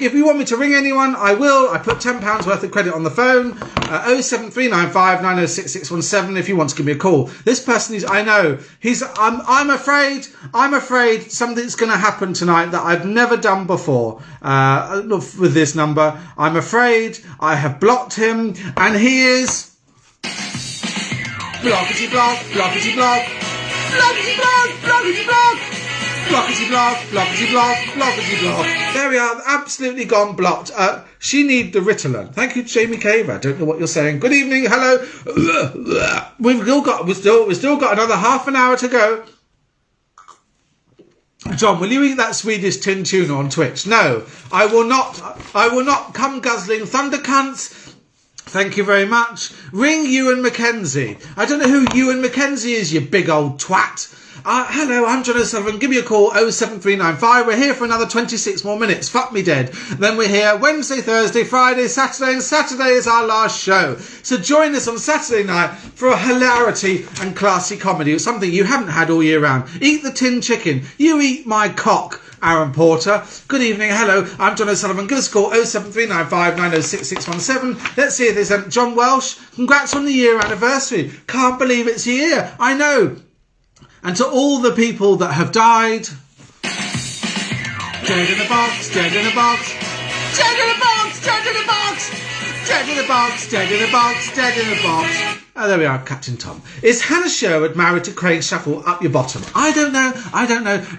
If you want me to ring anyone, I will. I put £10 worth of credit on the phone. 07395 906617 if you want to give me a call. This person is, I know, I'm afraid something's going to happen tonight that I've never done before with this number. I'm afraid I have blocked him and he is... Blockety block, blockety block, blockety block, blockety block, blockety block, blockety block, blockety block. There we are, absolutely gone blocked. She need the Ritalin. Thank you, Jamie Cave. I don't know what you're saying. Good evening, hello. We've still got another half an hour to go. John, will you eat that Swedish tin tuna on Twitch? No, I will not. I will not come guzzling thunder cunts. Thank you very much. Ring Ewan Mackenzie. I don't know who Ewan Mackenzie is, you big old twat. Hello, I'm John O'Sullivan. Give me a call, 07395. We're here for another 26 more minutes. Fuck me dead. Then we're here Wednesday, Thursday, Friday, Saturday, and Saturday is our last show. So join us on Saturday night for a hilarity and classy comedy, something you haven't had all year round. Eat the tin chicken. You eat my cock. Aaron Porter. Good evening, hello, I'm John O'Sullivan. Give us a call, 07395 906617. Let's see if there's John Welsh. Congrats on the year anniversary. Can't believe it's a year. I know. And to all the people that have died. Dead in a box, dead in a box. Dead in a box, dead in a box. Dead in a box, dead in a box, dead in a box. Oh, there we are, Captain Tom. Is Hannah Sherwood married to Craig Shuffle up your bottom? I don't know.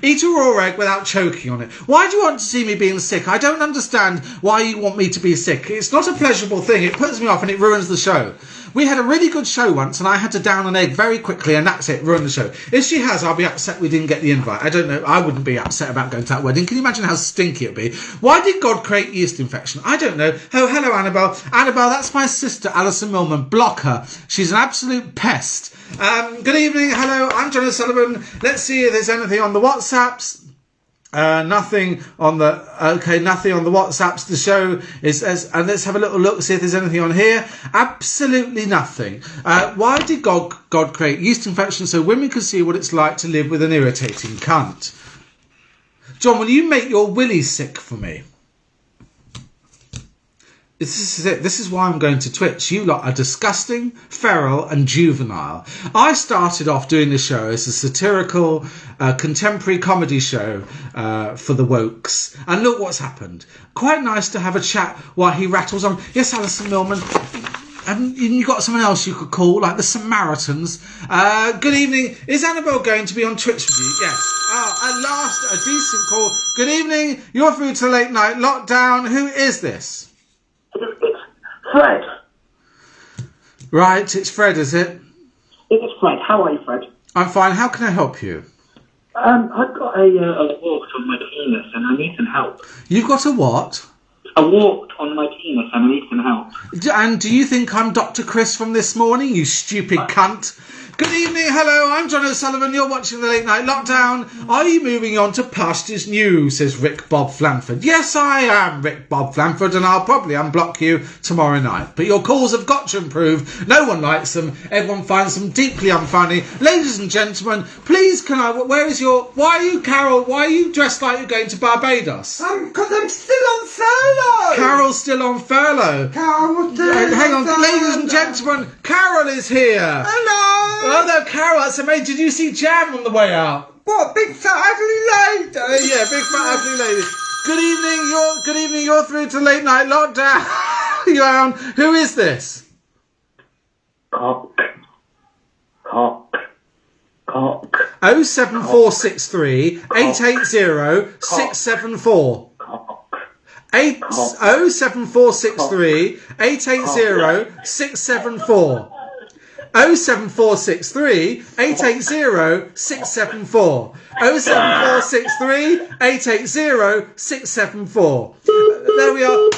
Eat a raw egg without choking on it. Why do you want to see me being sick? I don't understand why you want me to be sick. It's not a pleasurable thing. It puts me off and it ruins the show. We had a really good show once, and I had to down an egg very quickly, and that's it, ruin the show. If she has, I'll be upset we didn't get the invite. I don't know. I wouldn't be upset about going to that wedding. Can you imagine how stinky it'd be? Why did God create yeast infection? I don't know. Oh, hello, Annabelle. Annabelle, that's my sister, Alison Millman. Block her. She's an absolute pest. Good evening. Hello, I'm John O'Sullivan. Let's see if there's anything on the WhatsApps. Nothing on the WhatsApps. The show is and let's have a little look, see if there's anything on here. Absolutely nothing. Why did God create yeast infection so women could see what it's like to live with an irritating cunt? John, will you make your willy sick for me? This is it. This is why I'm going to Twitch. You lot are disgusting, feral and juvenile. I started off doing the show as a satirical, contemporary comedy show for the wokes. And look what's happened. Quite nice to have a chat while he rattles on. Yes, Alison Millman. And you got someone else you could call, like the Samaritans. Good evening. Is Annabelle going to be on Twitch with you? Yes. At last, a decent call. Good evening. You're through to late night lockdown. Who is this? It's Fred. Right, it's Fred, is it? It's Fred. How are you, Fred? I'm fine. How can I help you? I've got a wart on my penis and I need some help. You've got a what? A wart on my penis and I need some help. And do you think I'm Dr. Chris from this morning, you stupid cunt? Good evening, hello, I'm John O'Sullivan, you're watching the Late Night Lockdown. Are you moving on to pastures new, says Rick Bob Flanford. Yes, I am Rick Bob Flanford, and I'll probably unblock you tomorrow night. But your calls have got to improve. No one likes them. Everyone finds them deeply unfunny. Ladies and gentlemen, please why are you, Carol, why are you dressed like you're going to Barbados? Because I'm still on furlough. Carol's still on furlough. Hang on, ladies and gentlemen, Carol is here. Hello. Oh no, Carol, that's amazing. Did you see Jam on the way out? What, big fat ugly lady? Yeah, big fat ugly lady. Good evening, you're through to Late Night Lockdown. You're on. Who is this? Cock. 07463 880 674. 07463 880 674. 07463 880 674. 07463 880 674. There we are.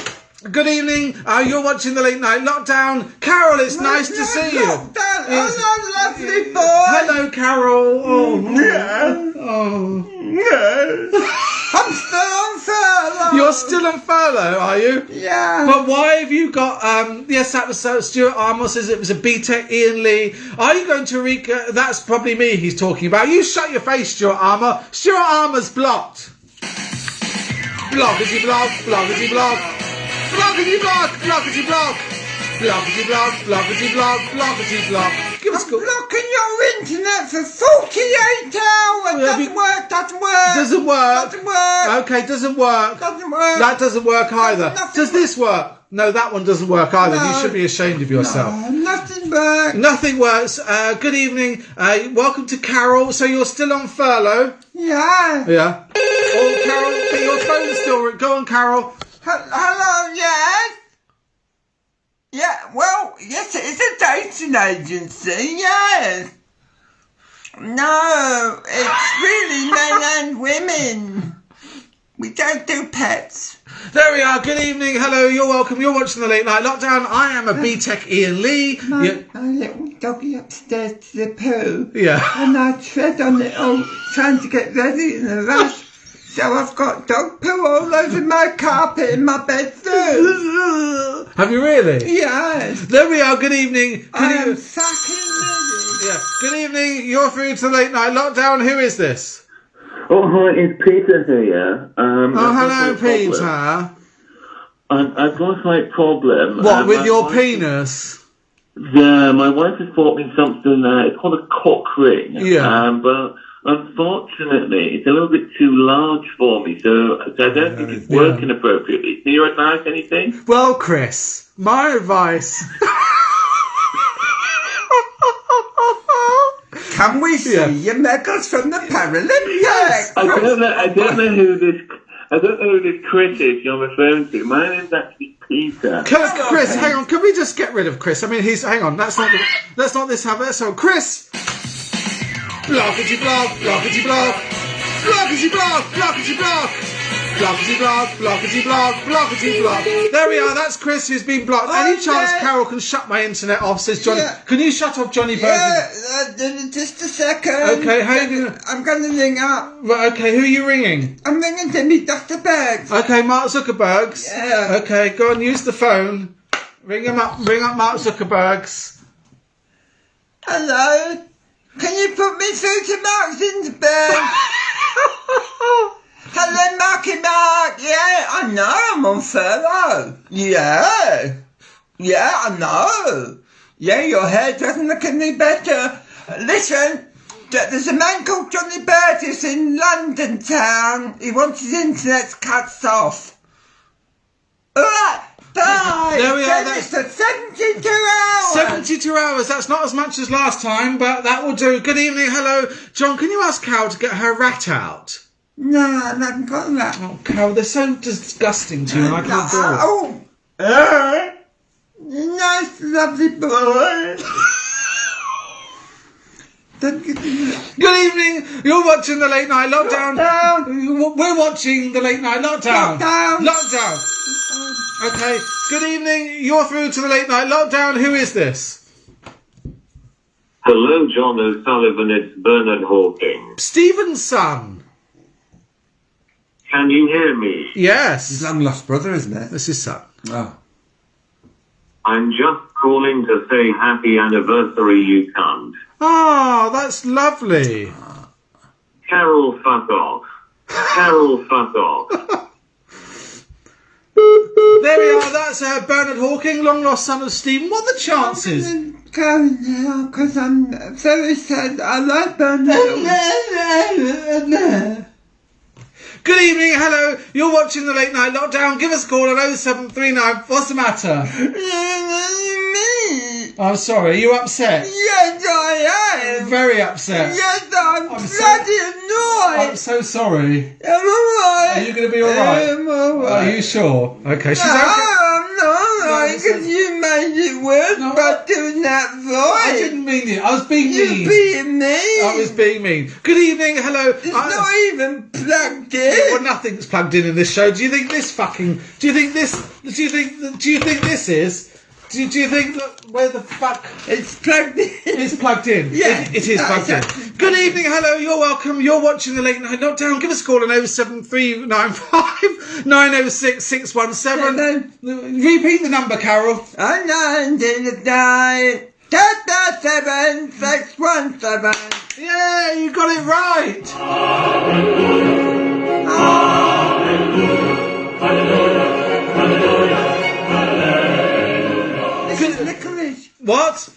Good evening. You're watching the Late Night Lockdown. Carol, it's nice to see you. Hello, lovely boy. Hello, Carol. Oh, I'm still on furlough. You're still on furlough, are you? Yeah. But why have you got, yes, that was Stuart Armour says it was a BTEC, Ian Lee. Are you going to that's probably me he's talking about. You shut your face, Stuart Armour. Stuart Armour's blocked. Blockety block, blockety block. Blockety block, blockety block. Blockety block, blockety block, blockety block. Give us a call. Blocking your internet for 48 hours. Doesn't work. Doesn't work. Okay, doesn't work. That doesn't work either. Does this work? No, that one doesn't work either. No. You should be ashamed of yourself. No, nothing works. Nothing works. Good evening. Welcome to Carol. So you're still on furlough? Yeah. Yeah. Oh, Carol, your phone is still... Go on, Carol. Hello, yes? Yeah, well, yes, it is a dating agency, yes. No, it's really men and women. We don't do pets. There we are. Good evening. Hello. You're welcome. You're watching the Late Night Lockdown. I am a BTEC Ian Lee. My little doggy upstairs to the poo. Yeah. And I tread on it all, trying to get ready in a rush. So I've got dog poo all over my carpet in my bedroom. Have you really? Yes. There we are. Good evening. I am fucking ready. Yeah. Good evening. You're through to the Late Night Lockdown. Who is this? Oh, hi, it's Peter here. Hello, Peter. I've got a slight problem. What, with your penis? Yeah, my wife has bought me something, it's called a cock ring. Yeah. But unfortunately, it's a little bit too large for me, so I don't think it's working appropriately. Can you advise anything? Well, Chris, my advice... Can we see your medals from the Paralympics? I don't know who this. I don't know who this Chris is you're referring to. My name's actually Peter. Chris, hang on. Can we just get rid of Chris? I mean, hang on. Let's not this have it. So, Chris. Blockety block, blockety block. Blockety block, blockety block. Blockety block, blockety block, blockety block. There we are, that's Chris who's been blocked. Any chance Carol can shut my internet off, says Johnny. Yeah. Can you shut off Johnny Bird? Yeah, just a second. Okay, how are you going to... I'm going to ring up. Right, okay, who are you ringing? I'm ringing Jimmy Dr. Bergs. Okay, Mark Zuckerberg's. Yeah. Okay, go and use the phone. Ring up Mark Zuckerberg's. Hello? Can you put me through to Mark Zuckerberg? Hello, Marky Mark. Yeah, I know I'm on furlough. Yeah, I know. Yeah, your hair doesn't look any better. Listen, there's a man called Johnny Burgess in London town. He wants his internet cut off. Alright, bye. There we are. That's for 72 hours. 72 hours. That's not as much as last time, but that will do. Good evening. Hello. John, can you ask Carol to get her rat out? No, I haven't got that. Oh, Carol, they're so disgusting to you, and I can't do it. Oh, nice, lovely boy. Good evening. You're watching the Late Night Lockdown. We're watching the Late Night Lockdown. Lockdown. Okay. Good evening. You're through to the Late Night Lockdown. Who is this? Hello, John O'Sullivan. It's Bernard Hawking. Stephen's son. Can you hear me? Yes. His long lost brother, isn't it? That's his son. Oh. I'm just calling to say happy anniversary, you cunt. Oh, that's lovely. Carol, fuck off. Carol, fuck off. There we are. That's Bernard Hawking, long lost son of Stephen. What are the chances? I'm going now because I'm very sad. I like Bernard. Good evening, hello. You're watching the Late Night Lockdown. Give us a call on 0739. What's the matter? I'm sorry, are you upset? Yes, I am. Very upset. Yes, I'm bloody annoyed. I'm so sorry. I'm alright. Are you going to be alright? I'm alright. Are you sure? Okay, she's okay. I'm not alright because you made it worse by doing that voice. I didn't mean it. I was being mean. You're being mean. I was being mean. Good evening, hello. It's not even plugged in. Well, nothing's plugged in this show. Do you think this is? Do you think that where the fuck it's plugged in? It's plugged in. Yeah, it is plugged in. Good evening, hello. You're welcome. You're watching the Late Night Lockdown. Give us a call on 07395 906 617. Repeat the number, Carol. 909 7 Yeah, you got it right. It's licorice. What?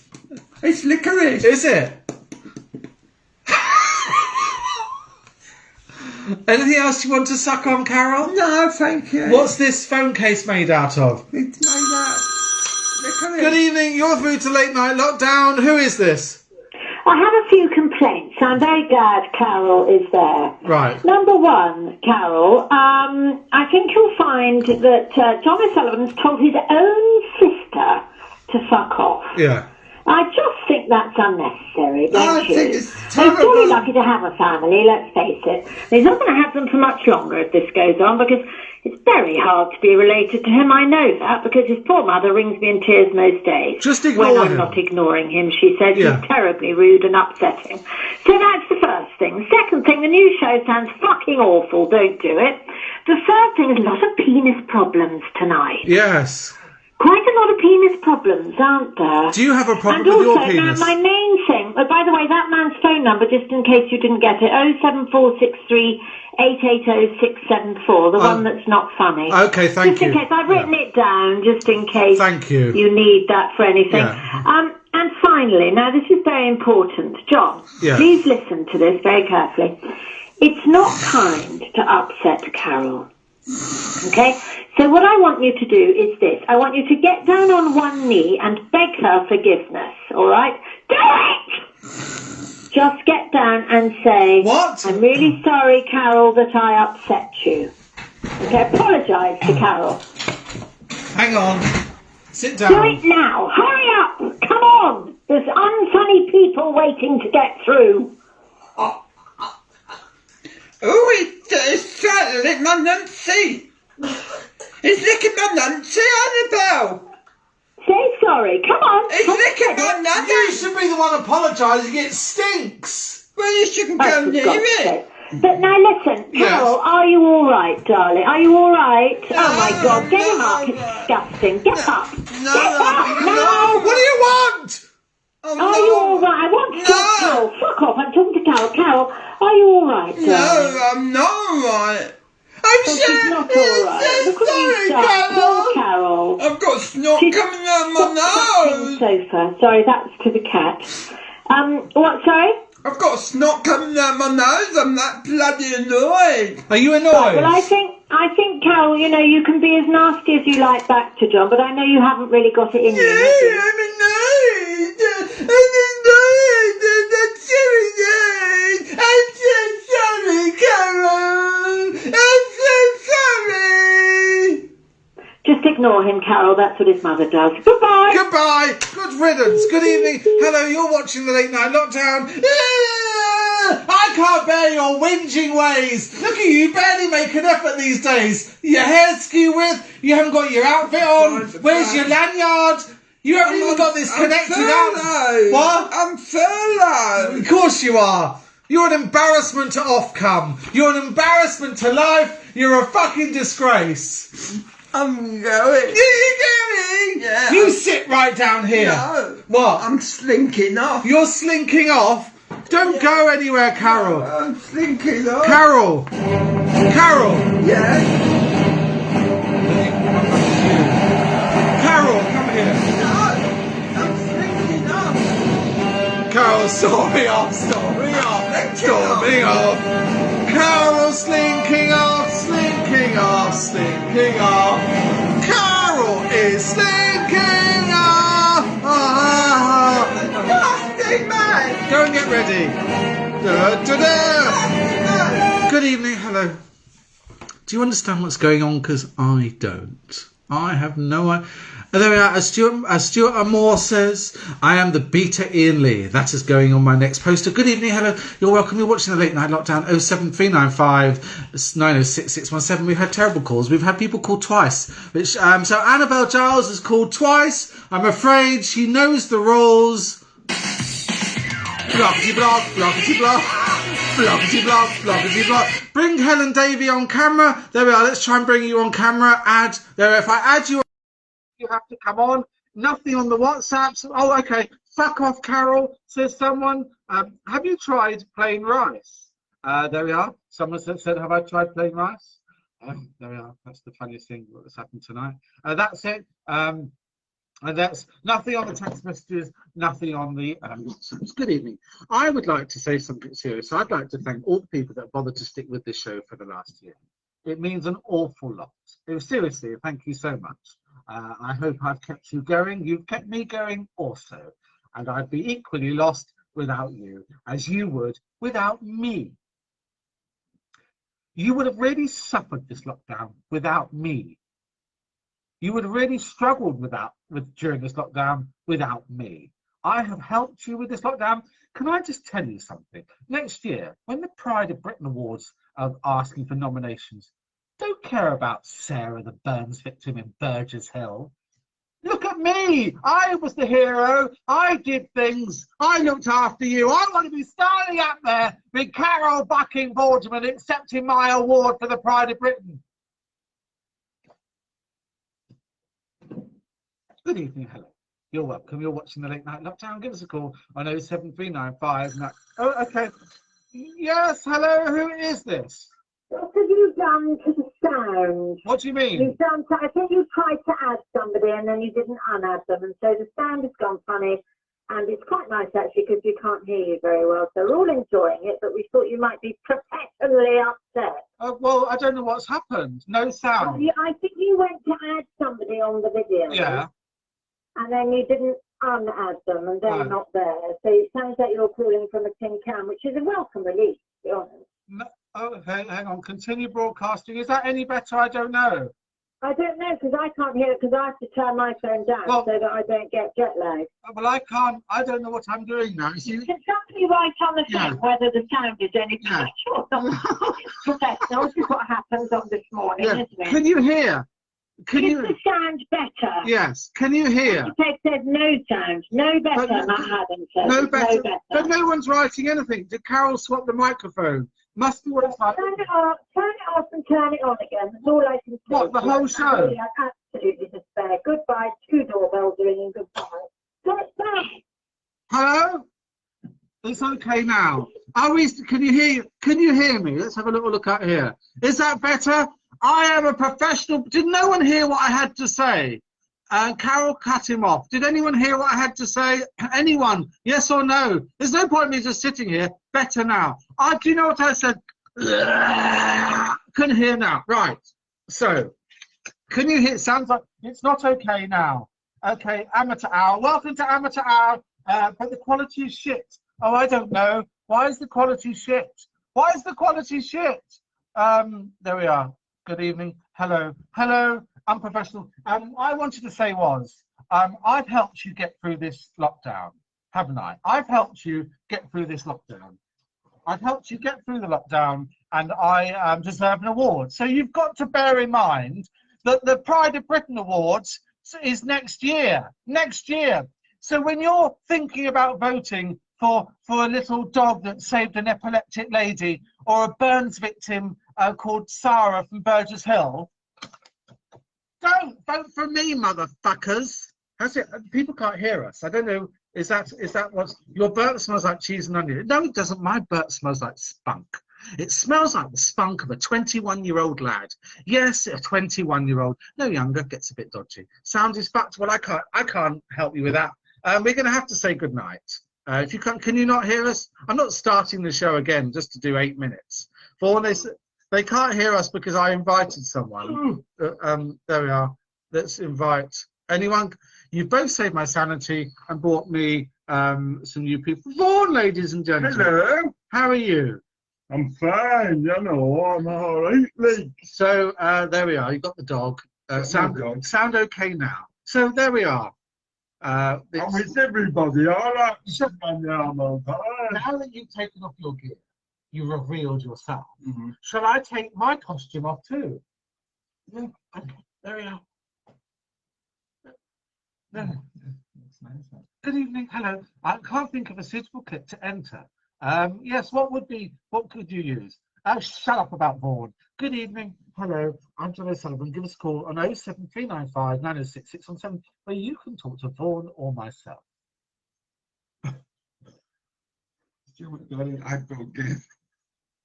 It's licorice. Is it? Anything else you want to suck on, Carol? No, thank you. What's this phone case made out of? It's made out of licorice. Good evening. You're through to Late Night Lockdown. Who is this? I have a few complaints. I'm very glad Carol is there. Right. Number one, Carol, I think you'll find that John O'Sullivan's told his own sister to fuck off. Yeah. I just think that's unnecessary, don't you? I think it's He's terrible. very lucky to have a family, let's face it. He's not going to have them for much longer if this goes on, because it's very hard to be related to him. I know that, because his poor mother rings me in tears most days. Just ignore when I'm him. not ignoring him, she said. Yeah. He's terribly rude and upsetting. So that's the first thing. Second thing, the new show sounds fucking awful. Don't do it. The third thing is a lot of penis problems tonight. Yes. Quite a lot of penis problems, aren't there? Do you have a problem and with your also, penis? now, my main thing, by the way, that man's phone number, just in case you didn't get it, 07463 880674, the one that's not funny. Okay, thank you. Just in case, I've written it down, just in case Thank you. you need that for anything. Yeah. And finally, now this is very important. John, Yeah. please listen to this very carefully. It's not kind to upset Carol. Okay? So what I want you to do is this. I want you to get down on one knee and beg her forgiveness, all right? Do it! Just get down and say, What? I'm really sorry, Carol, that I upset you. Okay, apologise to Carol. Hang on. Sit Do down. it now. Hurry up. Come on. There's unfunny people waiting to get through. Oh, it's trying to lick my numpty. It's licking my numpty, Annabelle. Say sorry. Come on. It's licking my numpty. You should be the one apologising. It stinks. Well, you shouldn't go near it. But now listen, Carol, are you all right, darling? Are you all right? Oh my God, get him up! It's disgusting. Get up! No, Get up now! What do you want? Are you all right? I want to talk to Carol. Fuck off! I'm talking to Carol. Carol, are you all right, darling? No, I'm not all right. I'm She's not all right. Look at you, Carol. Poor Carol. I've got snot coming out my nose. Sofa. Sorry, that's to the cat. What? Sorry. I've got snot coming out my nose. I'm that bloody annoyed. Are you annoyed? Right, well, I think, Carol, you know, you can be as nasty as you like back to John, but I know you haven't really got it in you. I'm annoyed. I'm annoyed. I'm so sorry, Carol. I'm so sorry. Just ignore him, Carol. That's what his mother does. Goodbye. Goodbye. Good riddance. Good evening. Hello, you're watching the Late Night Lockdown. I can't bear your whinging ways. Look at you, barely make an effort these days. Your hair's skew with, you haven't got your outfit on. Where's your lanyard? You haven't even got this connected up. What? I'm furloughed. Of course you are. You're an embarrassment to Ofcom. You're an embarrassment to life. You're a fucking disgrace. I'm going. You going? Yeah. You sit right down here. No. What? I'm slinking off. You're slinking off? Don't go anywhere, Carol. I'm slinking off. Carol. Carol. Yeah. Carol, come here. No. I'm slinking off. Carol, storming off, storming off, storming off. Carol, slinking off, slinking off, slinking off. Carol is slinking off. Nasty man. Go and get ready. Da, da, da. Good evening, hello. Do you understand what's going on? Because I don't. I have no idea. There we are. As Stuart Amore says, I am the beta Ian Lee. That is going on my next poster. Good evening, hello. You're welcome. You're watching the Late Night Lockdown. 07395 906 617. We've had terrible calls. We've had people call twice. Which so Annabelle Giles has called twice. I'm afraid she knows the rules. Blockety block, blockety block, blockety block, blockety block. Bring Helen Davey on camera. There we are. Let's try and bring you on camera. Add there. If I add you. You have to come on. Nothing on the WhatsApps. Oh, okay. Fuck off, Carol, says someone. Have you tried plain rice? There we are. Someone said, have I tried plain rice? There we are. That's the funniest thing that's happened tonight. That's it. And that's nothing on the text messages, nothing on the WhatsApps. Good evening. I would like to say something serious. I'd like to thank all the people that bothered to stick with this show for the last year. It means an awful lot. Seriously, thank you so much. I hope I've kept you going. You've kept me going also. And I'd be equally lost without you, as you would without me. You would have really suffered this lockdown without me. You would have really struggled during this lockdown without me. I have helped you with this lockdown. Can I just tell you something? Next year, when the Pride of Britain Awards are asking for nominations, don't care about Sarah, the Burns victim in Burgess Hill. Look at me. I was the hero. I did things. I looked after you. I want to be standing up there with Carol Bucking Boardman accepting my award for the Pride of Britain. Good evening, hello. You're welcome. You're watching the Late Night Lockdown. Give us a call on 07395. Oh, okay. Yes, hello. Who is this? What have you done to the sound? What do you mean? You've done. I think you tried to add somebody and then you didn't unadd them, and so the sound has gone funny. And it's quite nice actually because we can't hear you very well. So we're all enjoying it, but we thought you might be professionally upset. Well, I don't know what's happened. No sound. I think you went to add somebody on the video. Yeah. And then you didn't unadd them, and they're not there. So it sounds like you're calling from a tin can, which is a welcome relief, to be honest. No, Oh, hang on. Continue broadcasting. Is that any better? I don't know. I don't know because I can't hear it because I have to turn my phone down so that I don't get jet lag. Well, I can't. I don't know what I'm doing now. Can somebody write on the phone whether the sound is any better or not? Professional, this is what happens on this morning, isn't it? Can you hear? Is the sound better? Yes. Can you hear? Architect said no sound. No better, Matt Adam said. No better. But no one's writing anything. Did Carol swap the microphone? Must be what it's like. Turn it off and turn it on again. That's all I can say. What, the whole show? I absolutely despair. Goodbye. 2 doorbells ringing. Goodbye. Goodbye. Hello? It's okay now. Are we? Can you hear? Can you hear me? Let's have a little look out here. Is that better? I am a professional. Did no one hear what I had to say? Carol cut him off. Did anyone hear what I had to say? Anyone? Yes or no? There's no point in me just sitting here. Better now. Do you know what I said? Couldn't hear now. Right. So, can you hear? Sounds like it's not okay now. Okay, Amateur Hour. Welcome to Amateur Hour. But the quality is shit. Oh, I don't know. Why is the quality shit? Why is the quality shit? There we are. Good evening. Hello. Hello. Unprofessional. I wanted to say was, I've helped you get through this lockdown, haven't I? I've helped you get through this lockdown. I've helped you get through the lockdown, and I deserve an award. So you've got to bear in mind that the Pride of Britain Awards is next year. Next year. So when you're thinking about voting for a little dog that saved an epileptic lady, or a burns victim called Sarah from Burgess Hill, don't vote for me, motherfuckers. That's it. People can't hear us. I don't know. Is that what your burp smells like? Cheese and onion? No, it doesn't. My burp smells like spunk. It smells like the spunk of a 21-year-old lad. Yes, a 21-year-old. No younger. Gets a bit dodgy. Sound is fucked. Well, I can't help you with that. We're going to have to say goodnight. If you can you not hear us? I'm not starting the show again just to do 8 minutes. For when they can't hear us because I invited someone. There we are. Let's invite anyone. You both saved my sanity and brought me some new people. Vaughan, ladies and gentlemen. Hello. How are you? I'm fine, you know, I'm all right. So there we are. You got the dog. Sound okay now. So there we are. I'm with everybody, all right. Now that you've taken off your gear, you revealed yourself. Shall I take my costume off too? Yeah. Okay. There we are. There. Good evening. Hello. I can't think of a suitable clip to enter. Yes. What could you use? Shut up about Vaughan. Good evening. Hello. I'm John O'Sullivan. Give us a call on 07395 906 617 where you can talk to Vaughan or myself. Stuart got it. I forget.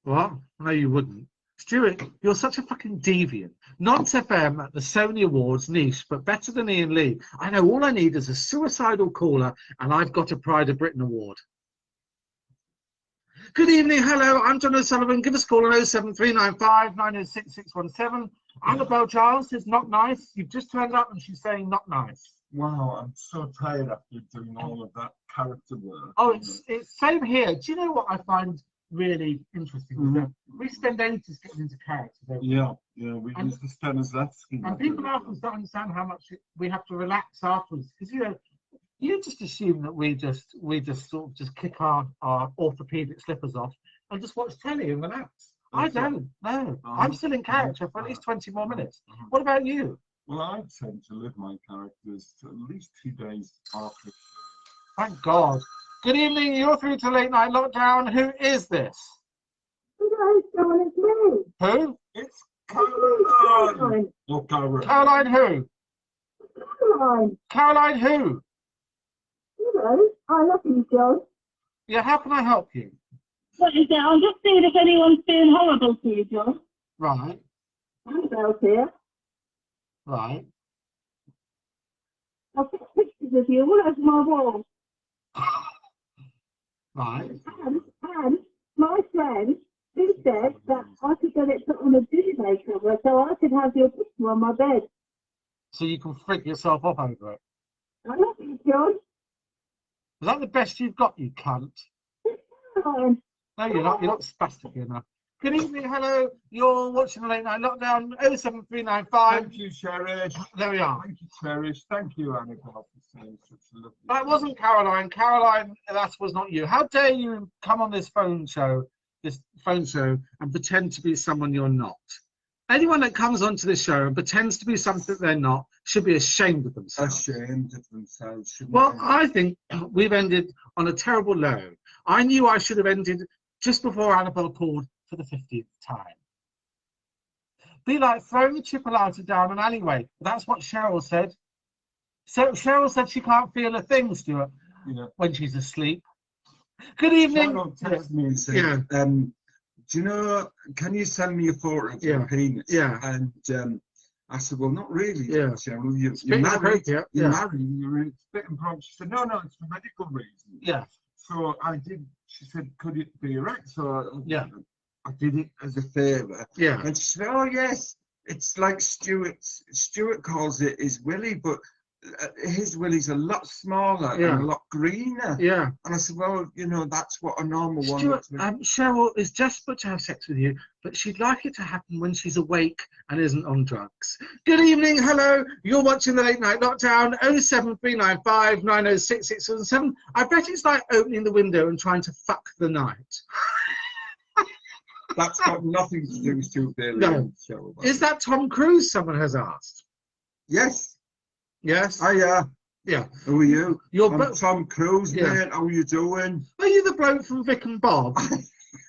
What? No, you wouldn't. Stuart, you're such a fucking deviant. Nonce FM at the Sony Awards, niche, but better than Ian Lee. I know all I need is a suicidal caller, and I've got a Pride of Britain award. Good evening, hello, I'm John O'Sullivan. Give us a call on 07395 906 617. Annabelle Giles says, not nice. You've just turned up and she's saying, not nice. Wow, I'm so tired after doing all of that character work. Oh, it's same here. Do you know what I find really interesting? We spend ages getting into character, don't we? Yeah, we use the Stanislavski. And people often don't understand how much we have to relax afterwards. Because, you just assume that we just sort of just kick our orthopedic slippers off and just watch telly and relax. I don't. No, I'm still in character for at least 20 more minutes. What about you? Well, I tend to live my characters at least 2 days after. Thank God. Good evening. You're through to Late Night Lockdown. Who is this? Hello, John, it's me. Who? It's Caroline. Or Caroline who? Caroline. Caroline who? Hello, I love you, John. Yeah, how can I help you? What is it? I'm just seeing if anyone's being horrible to you, John. Right. Annabelle's here. Right. I've got pictures of you all over my wall. Right. And my friend, who said that I could get it put on a duvet cover so I could have your picture on my bed. So you can freak yourself off over it. I love you, John. Is that the best you've got, you cunt? No, you're not. You're not spastic enough. Good evening, hello. You're watching the Late Night Lockdown, 07395. Thank you, Cherish. There we are. Thank you, Cherish. Thank you, Annabelle, for saying such a lovely. That wasn't Caroline. Caroline, that was not you. How dare you come on this phone show, and pretend to be someone you're not? Anyone that comes onto this show and pretends to be something they're not should be ashamed of themselves. Ashamed of themselves, shouldn't Well, they? I think we've ended on a terrible low. I knew I should have ended just before Annabelle called for the 50th time. Be like throwing a chipolata down an alleyway. That's what Cheryl said. So Cheryl said she can't feel a thing, Stuart, when she's asleep. Good evening. Cheryl texted me and said, do you know, can you send me a photo of your penis? Yeah. And I said, well, not really, Cheryl. You're married. married. You're married. You're in a bit impromptu. She said, no, it's for medical reasons. Yeah. So I did. She said, could it be erect? So I did it as a favour. Yeah. And she said, oh, yes. It's like Stuart calls it his willy, but his willy's a lot smaller and a lot greener. Yeah. And I said, well, that's what a normal Stuart, one looks like. Cheryl is desperate to have sex with you, but she'd like it to happen when she's awake and isn't on drugs. Good evening, hello. You're watching the Late Night Lockdown, 07395 906 677. I bet it's like opening the window and trying to fuck the night. That's got nothing to do with Stuart Bailey. No. Cheryl, is that Tom Cruise, someone has asked? Yes. Yes? Yeah. Who are you? You're Tom Cruise, mate. How are you doing? Are you the bloke from Vic and Bob?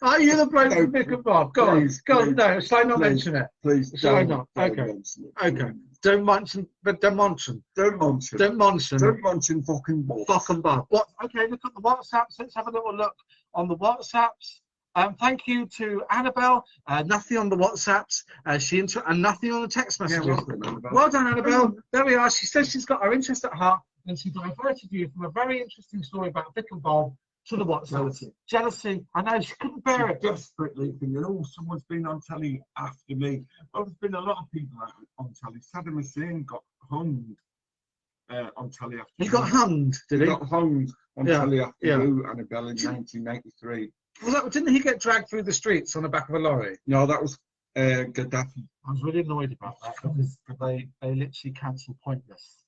Are you the bloke from Vic and Bob? Go on. No, shall I not mention it? Please. Shall I not? Okay. Okay. Don't mention. Don't mention fucking Bob. Fuck and Bob. What? Okay, look at the WhatsApps. Let's have a little look on the WhatsApps. Thank you to Annabelle. Nothing on the WhatsApps. And nothing on the text messages. Well done, Annabelle. There we are. She says she's got her interest at heart, and she diverted you from a very interesting story about Vic and Bob to the WhatsApp. Jealousy. I know, she couldn't bear it. Desperately thinking, someone's been on telly after me. Well, there's been a lot of people on telly. Saddam Hussein got hung on telly after He got hung, did he? He got hung on telly after you, Annabelle, in 1993. Didn't he get dragged through the streets on the back of a lorry? No, that was Gaddafi. I was really annoyed about that because they literally cancelled Pointless.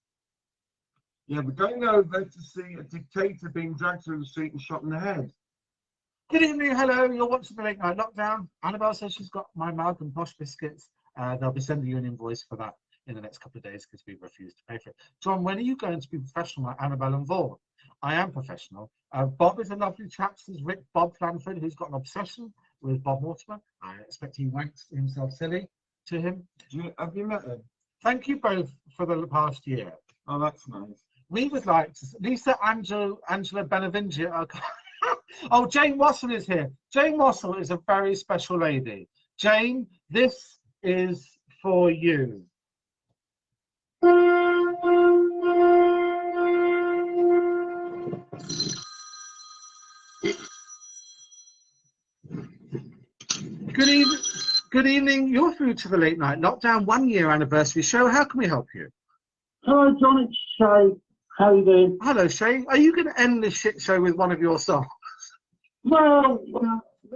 Yeah, but going over to see a dictator being dragged through the street and shot in the head. Good evening, hello. You're watching the Late Night Lockdown. Annabelle says she's got my mug and posh biscuits. They'll be sending you an invoice for that in the next couple of days because we refuse to pay for it. John, when are you going to be professional like Annabelle and Vaughan? I am professional. Bob is a lovely chap. This is Rick Bob Flanford, who's got an obsession with Bob Mortimer. I expect he wanks himself silly to him. Have you met him? Thank you both for the past year. Oh, that's nice. We would like to... Lisa Angela Benavingia. Oh, Jane Wassell is here. Jane Wassell is a very special lady. Jane, this is for you. Good evening. You're through to the Late Night Lockdown 1 year anniversary show. How can we help you? Hello, John. It's Shay. How are you doing? Hello, Shay. Are you going to end this shit show with one of your songs? Well,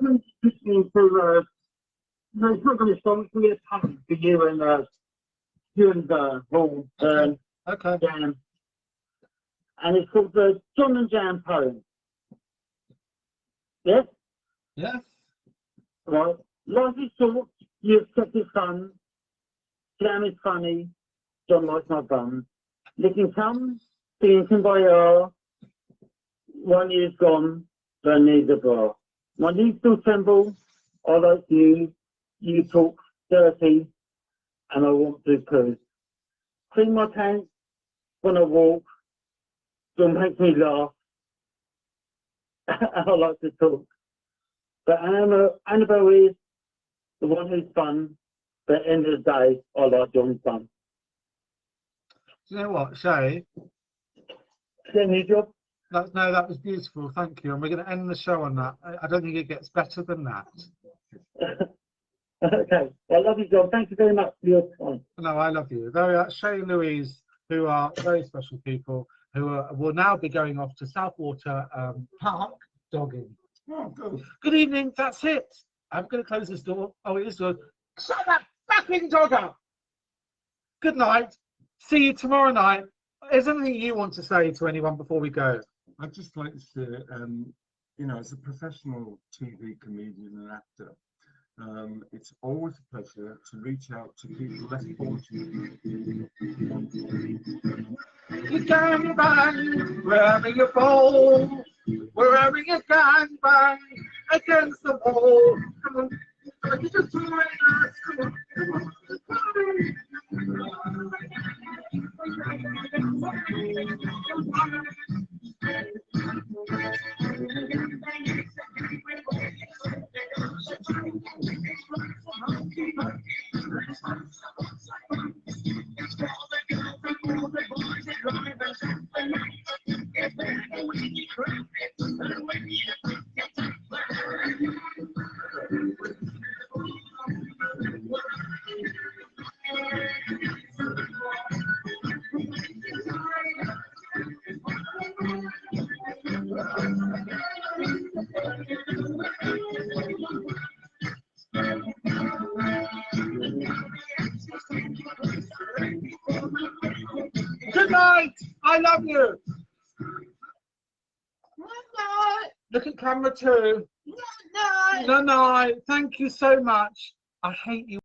I'm listening to. No, it's not going to be a song. It's going to be a poem for you and Paul. Okay. Jan. And it's called the John and Jan poem. Yes? Yes. Right. Life is short, you've kept it fun. Jam is funny, John likes my bum. Licking some, singing kumbaya. 1 year's gone, don't need the bra. My knees still tremble, I like you talk dirty, and I want to poo. Clean my pants when I walk, John makes me laugh. I like to talk. But Annabelle is the one who's fun, but at the end of the day, I like John's fun. Do you know what, Shay? Any job? No, that was beautiful. Thank you. And we're going to end the show on that. I don't think it gets better than that. Okay. I love you, John. Thank you very much for your time. No, I love you. There we are. Shay and Louise, who are very special people, who will now be going off to Southwater Park dogging. Oh, good. Good evening. That's it. I'm going to close this door. Oh, it is good. Shut that fucking dog up. Good night. See you tomorrow night. Is there anything you want to say to anyone before we go? I'd just like to say, you know, as a professional TV comedian and actor, it's always a pleasure to reach out to people less fortunate. You can bang wherever you fall, wherever you can bang against the wall. Come on, you just join us. Come on, good night. I love you. Look at camera 2. No, no. Thank you so much. I hate you.